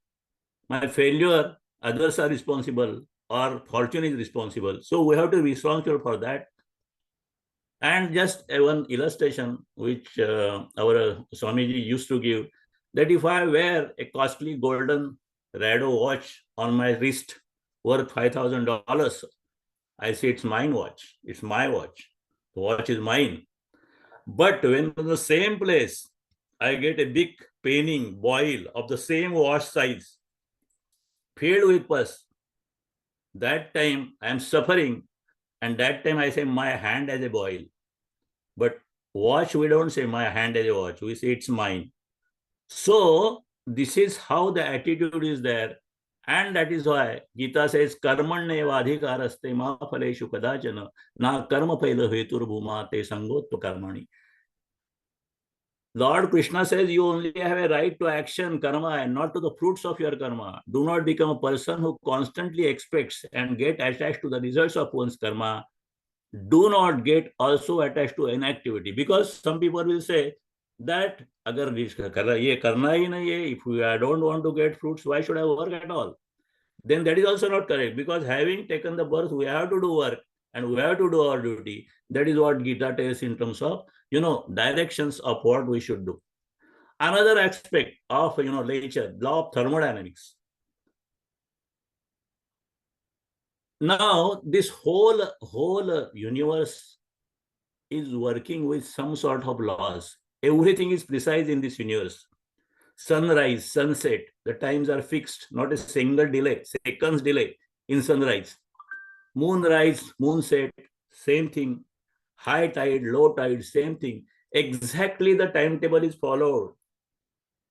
my failure, others are responsible or fortune is responsible. So we have to be responsible for that. And just one illustration which our Swamiji used to give, that if I wear a costly golden Rado watch on my wrist worth $5,000, I say it's mine watch, it's my watch. The watch is mine. But when in the same place, I get a big paining boil of the same watch size, filled with pus, that time I am suffering, and that time I say my hand has a boil. But watch, we don't say my hand has a watch, we say it's mine. So this is how the attitude is there. And that is why Gita says, Karmanyevadhikaraste ma phaleshu kadachana na karma phaila hetur bhuma te sangotva karmani. Lord Krishna says you only have a right to action, karma, and not to the fruits of your karma. Do not become a person who constantly expects and get attached to the results of one's karma. Do not get also attached to inactivity, because some people will say that agar ye karna hi nahi hai, if I don't want to get fruits, why should I work at all? Then that is also not correct, because having taken the birth, we have to do work and we have to do our duty. That is what Gita tells in terms of, directions of what we should do. Another aspect of, nature, law of thermodynamics. Now, this whole universe is working with some sort of laws. Everything is precise in this universe. Sunrise, sunset, the times are fixed, not a single delay, seconds delay in sunrise. Moonrise, moonset, same thing. High tide, low tide, same thing. Exactly the timetable is followed.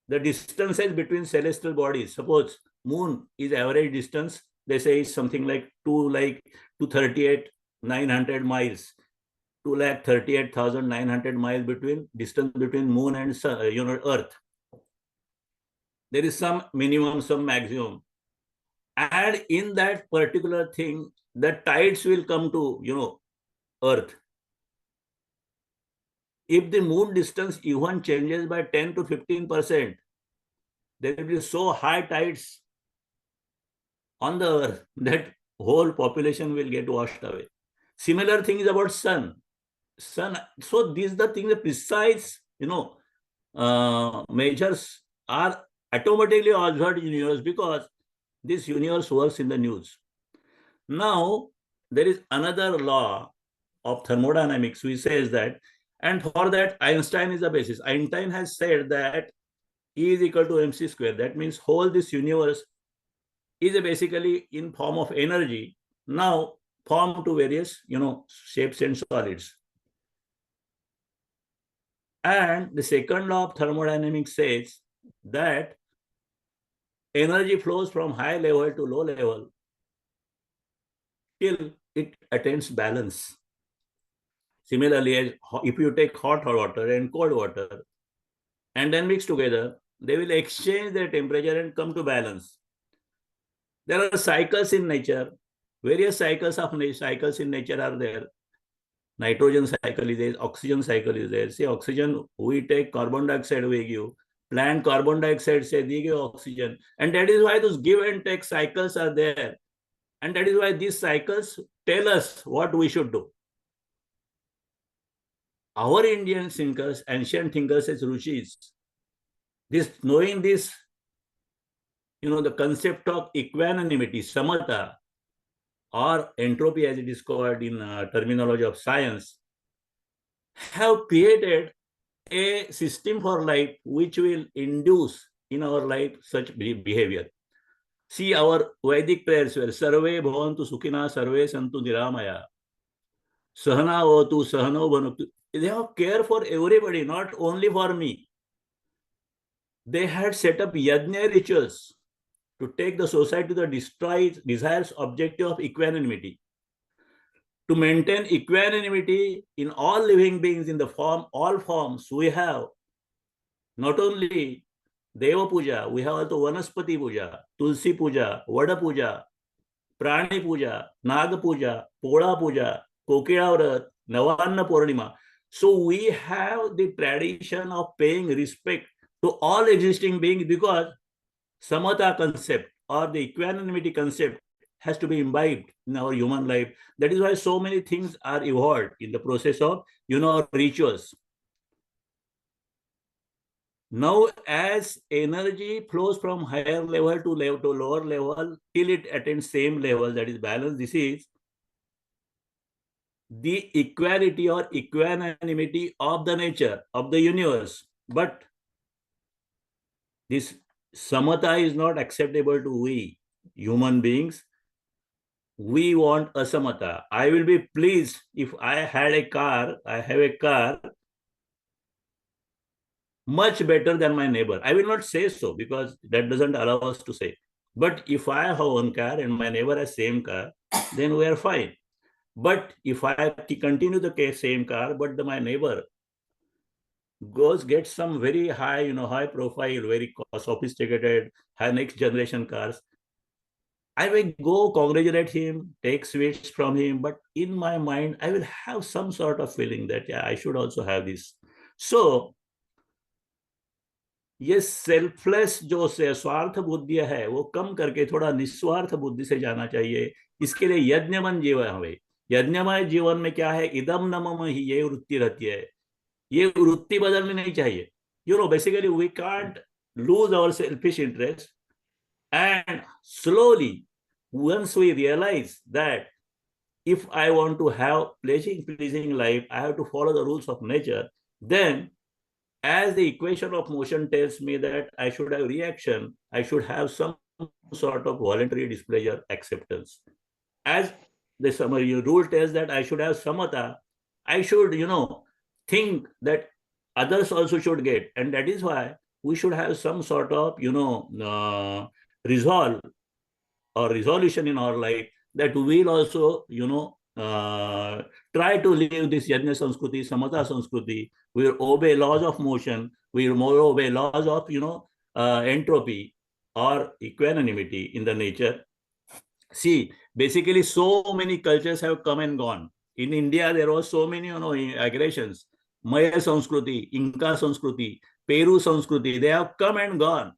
The distances between celestial bodies, suppose moon is average distance, they say is something like 238,900 miles, 238,900 miles between distance between moon and sun, earth. There is some minimum, some maximum. And in that particular thing, the tides will come to, earth. If the moon distance even changes by 10 to 15%, there will be so high tides on the earth that whole population will get washed away. Similar thing is about sun. So these are the things, the precise, measures are automatically observed in universe, because this universe works in the news. Now, there is another law of thermodynamics which says that, and for that Einstein is the basis. Einstein has said that E is equal to mc square. That means whole this universe is basically in form of energy, now formed to various, shapes and solids. And the second law of thermodynamics says that energy flows from high level to low level till it attains balance. Similarly, if you take hot water and cold water and then mix together, they will exchange their temperature and come to balance. There are cycles in nature. Various cycles in nature are there. Nitrogen cycle is there, oxygen cycle is there. See, oxygen, we take carbon dioxide, we give. Plant carbon dioxide, say, they give oxygen. And that is why those give and take cycles are there. And that is why these cycles tell us what we should do. Our Indian thinkers, ancient thinkers as Rishis, knowing this, the concept of equanimity, samatha, or entropy as it is called in terminology of science, have created a system for life which will induce in our life such behavior. See, our Vedic prayers were Sarve Bhavantu Sukhina Sarve Santu Niramaya Sahana Votu Sahano Bhanuktu. They have care for everybody, not only for me. They had set up yajna rituals to take the society to the desires objective of equanimity. To maintain equanimity in all living beings in all forms, we have not only Deva Puja, we have also Vanaspati Puja, Tulsi Puja, Vada Puja, Prani Puja, Naga Puja, Pola Puja, Kokila Vrat, Navanna Purnima. So we have the tradition of paying respect to all existing beings, because samatha concept or the equanimity concept has to be imbibed in our human life. That is why so many things are evolved in the process of, rituals. Now, as energy flows from higher level to lower level till it attains same level, that is balance, this is the equality or equanimity of the nature, of the universe. But this samatha is not acceptable to we human beings. We want asamatha. I will be pleased if I have a car much better than my neighbor. I will not say so because that doesn't allow us to say. But if I have one car and my neighbor has same car, then we are fine. But if I continue the same car, but my neighbor gets some very high, high profile, very sophisticated, high next generation cars, I will go congratulate him, take sweets from him, but in my mind, I will have some sort of feeling that, yeah, I should also have this. So, ये selfless जो से स्वार्थ बुद्धि है वो कम करके थोड़ा निस्वार्थ बुद्धि से जाना चाहिए. इसके लिए यज्ञमन जीवन हमें, यज्ञमय जीवन में क्या है, इदम न मम ही ये वृत्ति रहती है. ये वृत्ति बदलनी नहीं चाहिए. Basically we can't lose our selfish interest, and slowly, once we realize that if I want to have pleasing life, I have to follow the rules of nature, then as the equation of motion tells me that I should have reaction, I should have some sort of voluntary displeasure acceptance. As the summary rule tells that I should have samatha, I should, think that others also should get. And that is why we should have some sort of, resolve or resolution in our life that we will also, try to live this yajna sanskruti, samatha sanskruti. We will obey laws of motion. We will more obey laws of, entropy or equanimity in the nature. See, basically, so many cultures have come and gone. In India, there was so many, aggressions. Maya Sanskruti, Inca Sanskruti, Peru Sanskruti, they have come and gone.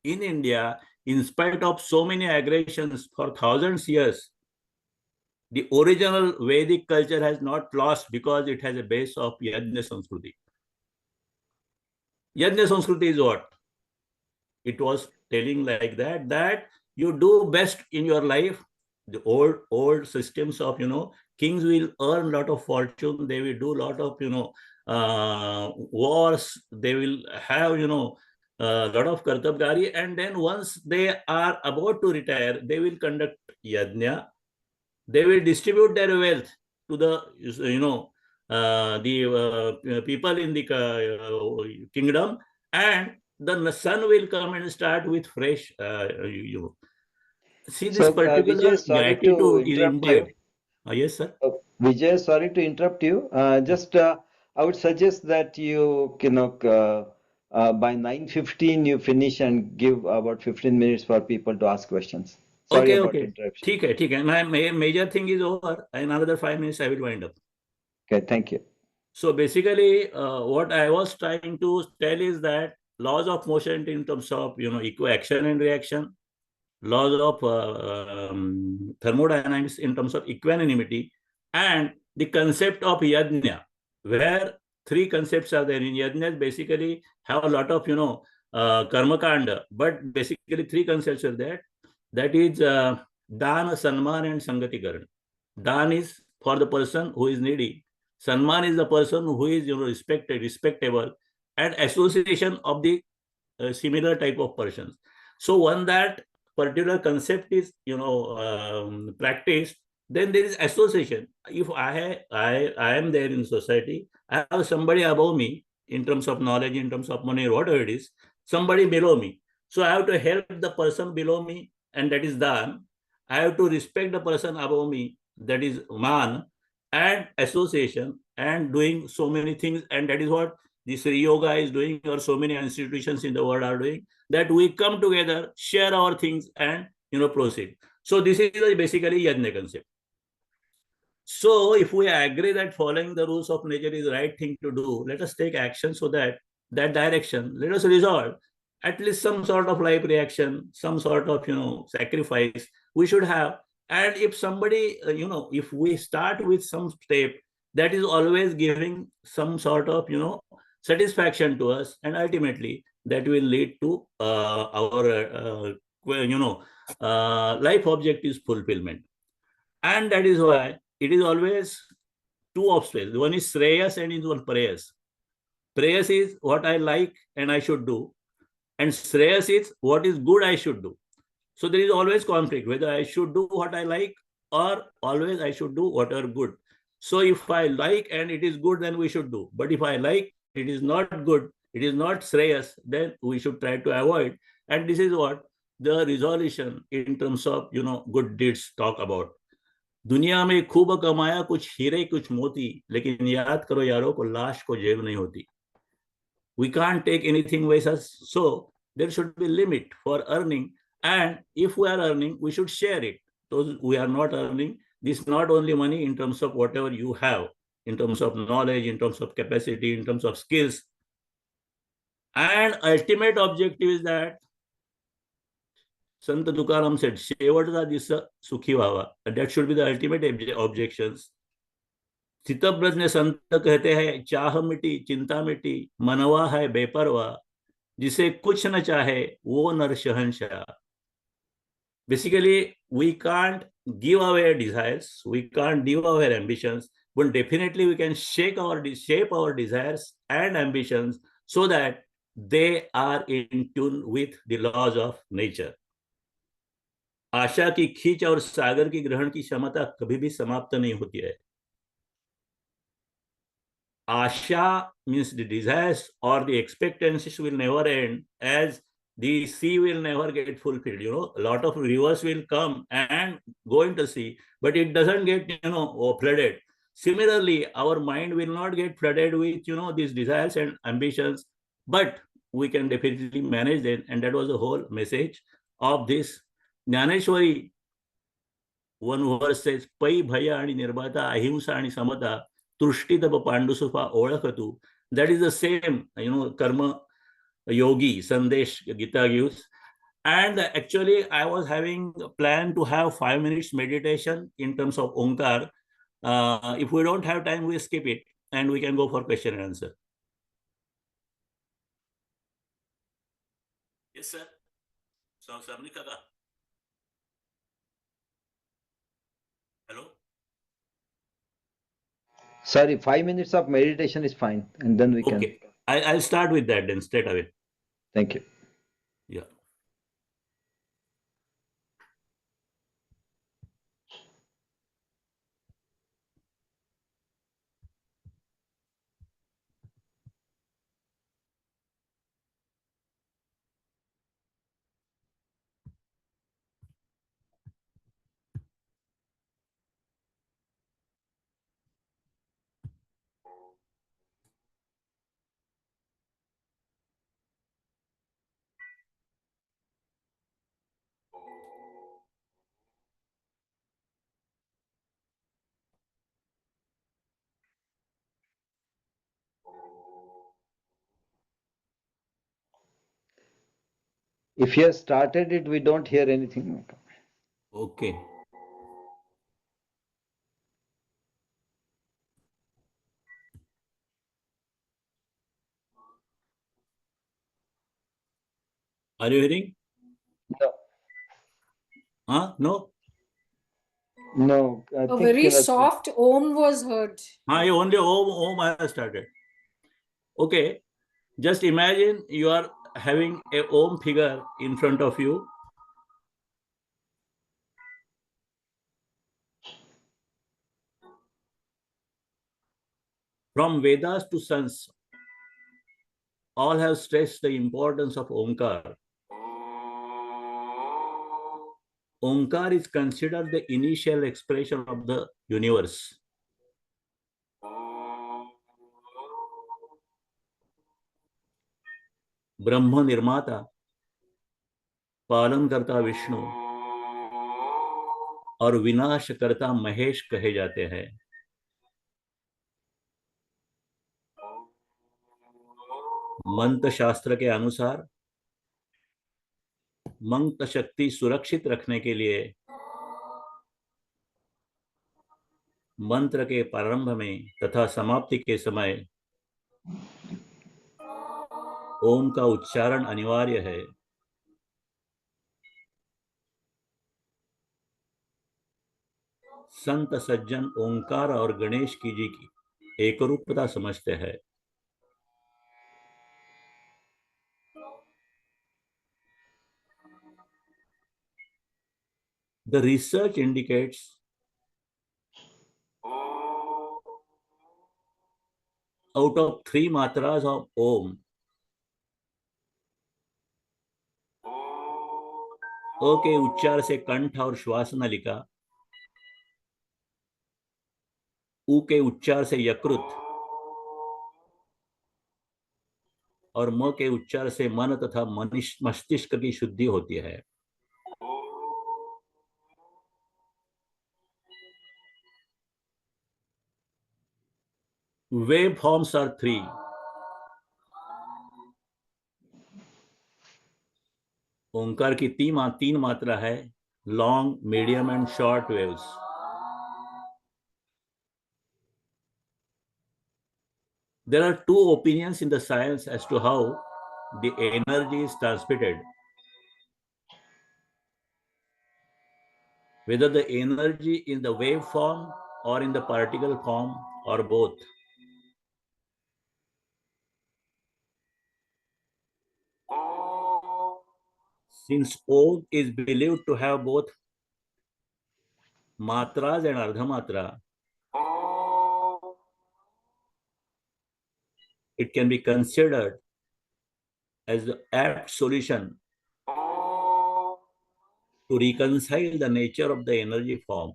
In India, in spite of so many aggressions for thousands of years, the original Vedic culture has not lost because it has a base of Yajna Sanskruti. Yajna Sanskruti is what? It was telling like that you do best in your life. The old systems of, kings will earn a lot of fortune. They will do a lot of, wars. They will have, a lot of kartabgari. And then once they are about to retire, they will conduct yajna. They will distribute their wealth to the, people in the kingdom, and the son will come and start with fresh, See, this So, particular Vijay, sorry to attitude is interrupt you. imbibed. Yes, sir. Vijay, sorry to interrupt you. I would suggest that by 9:15 you finish and give about 15 minutes for people to ask questions. Sorry about Okay. interruption. ठीक है. My major thing is over. In another 5 minutes, I will wind up. Okay, thank you. So basically, what I was trying to tell is that laws of motion in terms of, equal action and reaction, laws of thermodynamics in terms of equanimity, and the concept of yajna, where three concepts are there. In yajna basically have a lot of, karma kanda, but basically three concepts are there. That is dana, sanman, and sangati. Dan is for the person who is needy. Sanman is the person who is, respectable, and association of the similar type of persons. So when that particular concept is, practiced, then there is association. If I am there in society, I have somebody above me in terms of knowledge, in terms of money, whatever it is, somebody below me. So I have to help the person below me, and that is dan. I have to respect the person above me, that is man, and association, and doing so many things. And that is what this yoga is doing, or so many institutions in the world are doing, that we come together, share our things, and proceed. So this is basically yajna concept. So if we agree that following the rules of nature is the right thing to do, let us take action so that direction, let us resolve at least some sort of life reaction, some sort of sacrifice we should have. And if somebody, if we start with some step, that is always giving some sort of satisfaction to us, and ultimately that will lead to our life objectives fulfillment. And that is why it is always two obstacles. One is Shreyas and one Prayas. Prayas is what I like and I should do, and Shreyas is what is good I should do. So there is always conflict, whether I should do what I like or always I should do whatever good. So if I like and it is good, then we should do. But if I like, it is not good, it is not Shreyas, then we should try to avoid. And this is what the resolution in terms of, good deeds talk about. दुनिया में खूब कमाया कुछ हीरे कुछ मोती, लेकिन याद करो यारों को लाश को जेब नहीं होती. We can't take anything with us, so there should be limit for earning, and if we are earning, we should share it. Those we are not earning, this not only money in terms of whatever you have, in terms of knowledge, in terms of capacity, in terms of skills, and ultimate objective is that Sant Tukaram said, शेवटचा दिवस सुखी व्हावा. That should be the ultimate objections. स्थितप्रज्ञ संत कहते हैं, चाह मिटी चिंता मिटी, मनवा है बेपरवा, जिसे कुछ न चाहे वो नर शहंशाह. Basically, we can't give away desires, we can't give away ambitions, but definitely we can shape our desires and ambitions so that they are in tune with the laws of nature. आशा की खींच और सागर की ग्रहण की क्षमता कभी भी समाप्त नहीं होती है. Asha means the desires or the expectancies will never end, as the sea will never get fulfilled. A lot of rivers will come and go into sea, but it doesn't get, flooded. Similarly, our mind will not get flooded with, these desires and ambitions, but we can definitely manage them. And that was the whole message of this. Jnaneshwari, one verse says, Pai bhaya ani nirbhata, ahimsa ani samata, तुष्टितप पांडुसुफा ओळखतु. That is the same, karma yogi Sandesh Gita gives. And actually, I was having a plan to have 5 minutes meditation in terms of Omkar. If we don't have time, we skip it and we can go for question and answer. Yes, sir. So, Sarnika. Hello? Sorry, 5 minutes of meditation is fine, and then we can. Okay, I'll start with that then straight away. Thank you. Yeah. If you have started it, we don't hear anything. Okay. Are you hearing? No. Huh? No? No. I A think very soft om was heard. Only Om I have started. Okay. Just imagine you are having a Om figure in front of you. From Vedas to Sans, all have stressed the importance of Omkar. Omkar is considered the initial expression of the universe. ब्रह्म निर्माता, पालन करता विष्णु और विनाश करता महेश कहे जाते हैं. मंत्र शास्त्र के अनुसार मंत्र शक्ति सुरक्षित रखने के लिए मंत्र के प्रारंभ में तथा समाप्ति के समय ओम का उच्चारण अनिवार्य है. संत सज्जन ओंकार और गणेश की जी की एकरूपता समझते हैं। The research indicates out of 3 matras of Om, अ के उच्चार से कंठ और श्वास नलिका, उ के उच्चार से यकृत और म के उच्चार से मन तथा मस्तिष्क की शुद्धि होती है। Wave forms are 3. ओंकार की 3 मात्रा है, long, medium and short waves. There are 2 opinions in the science as to how the energy is transmitted. Whether the energy in the wave form or in the particle form or both. Since Om is believed to have both matras and ardhamatra, it can be considered as the apt solution to reconcile the nature of the energy form.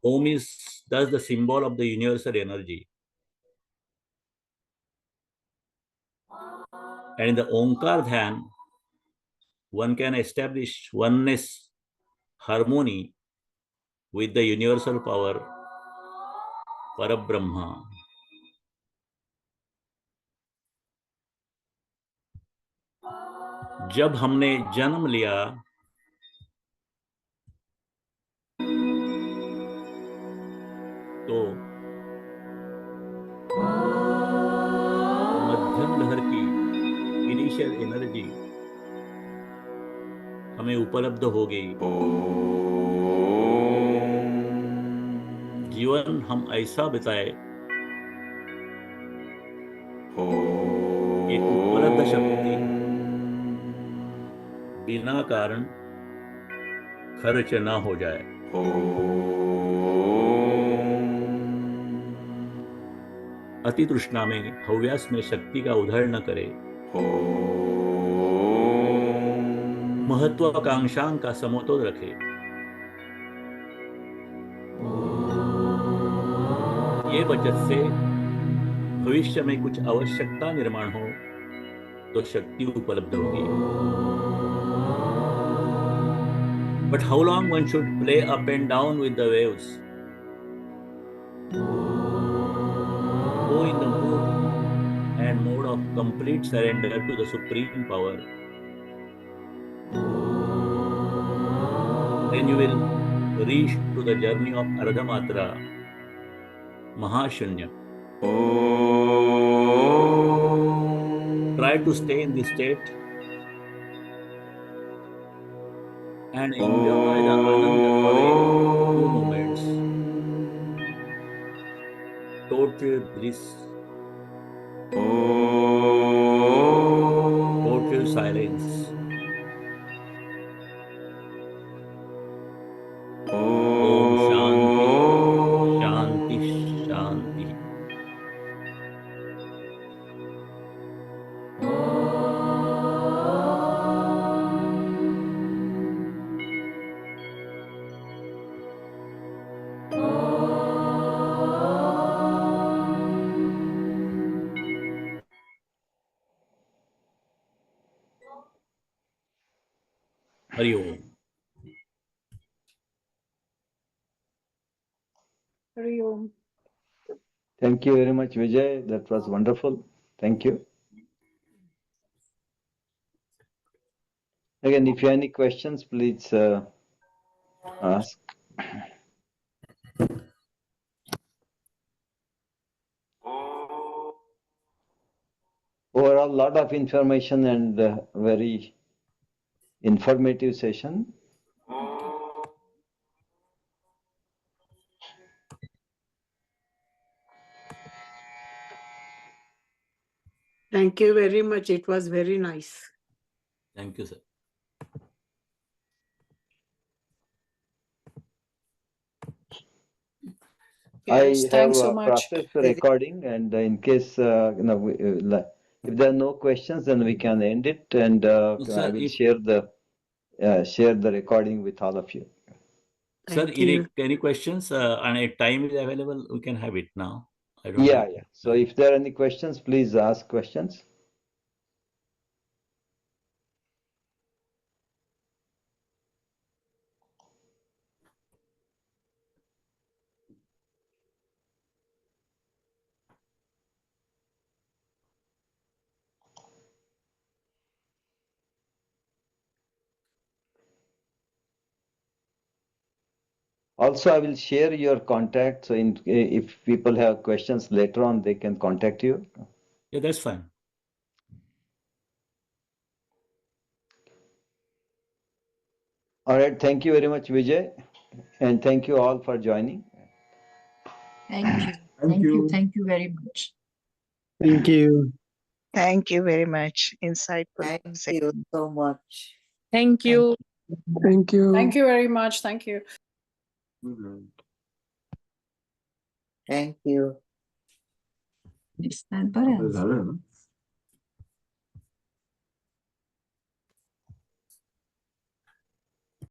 Om is thus the symbol of the universal energy. And in the Omkar Dhyan, one can establish oneness, harmony with the universal power, Parabrahma. जब हमने जन्म लिया तो मध्यम लहर की initial energy हमें उपलब्ध हो गई। जीवन हम ऐसा बिताए कि उपलब्ध शक्ति बिना कारण खर्च ना हो जाए। अति तृष्णा में, हव्यास में शक्ति का उधर न करे। महत्वाकांक्षाओं का समतोल रखे। ये बचत से भविष्य में कुछ आवश्यकता निर्माण हो तो शक्ति उपलब्ध होगी। But how long one should play up and down with the waves? Go in the mood and mode of complete surrender to the supreme power. Then you will reach to the journey of Ardhamatra, Mahashunya. Try to stay in this state and enjoy the Ananda for a few moments. Total bliss, total silence. Om Shanti, Shanti, Shanti. Hari Om. Hari Om. Thank you very much, Vijay. That was wonderful. Thank you. Again, if you have any questions, please ask. Overall, lot of information and very informative session. Thank you very much. It was very nice. Thank you, sir. Yes, I thanks have so much. processed the recording, and in case if there are no questions, then we can end it, and Sir, I will share the recording with all of you. Sir, Thank you. any questions and a time is available, we can have it now. I don't Yeah, have. yeah. So if there are any questions, please ask questions. Also, I will share your contact, so if people have questions later on, they can contact you. Yeah, that's fine. All right. Thank you very much, Vijay, and thank you all for joining. Thank you. Thank you. Thank you very much. Thank you. Thank you very much. Insightful. Thank you so much. Thank you. Thank you. Thank you very much. Thank you. Thank you. Stand by us.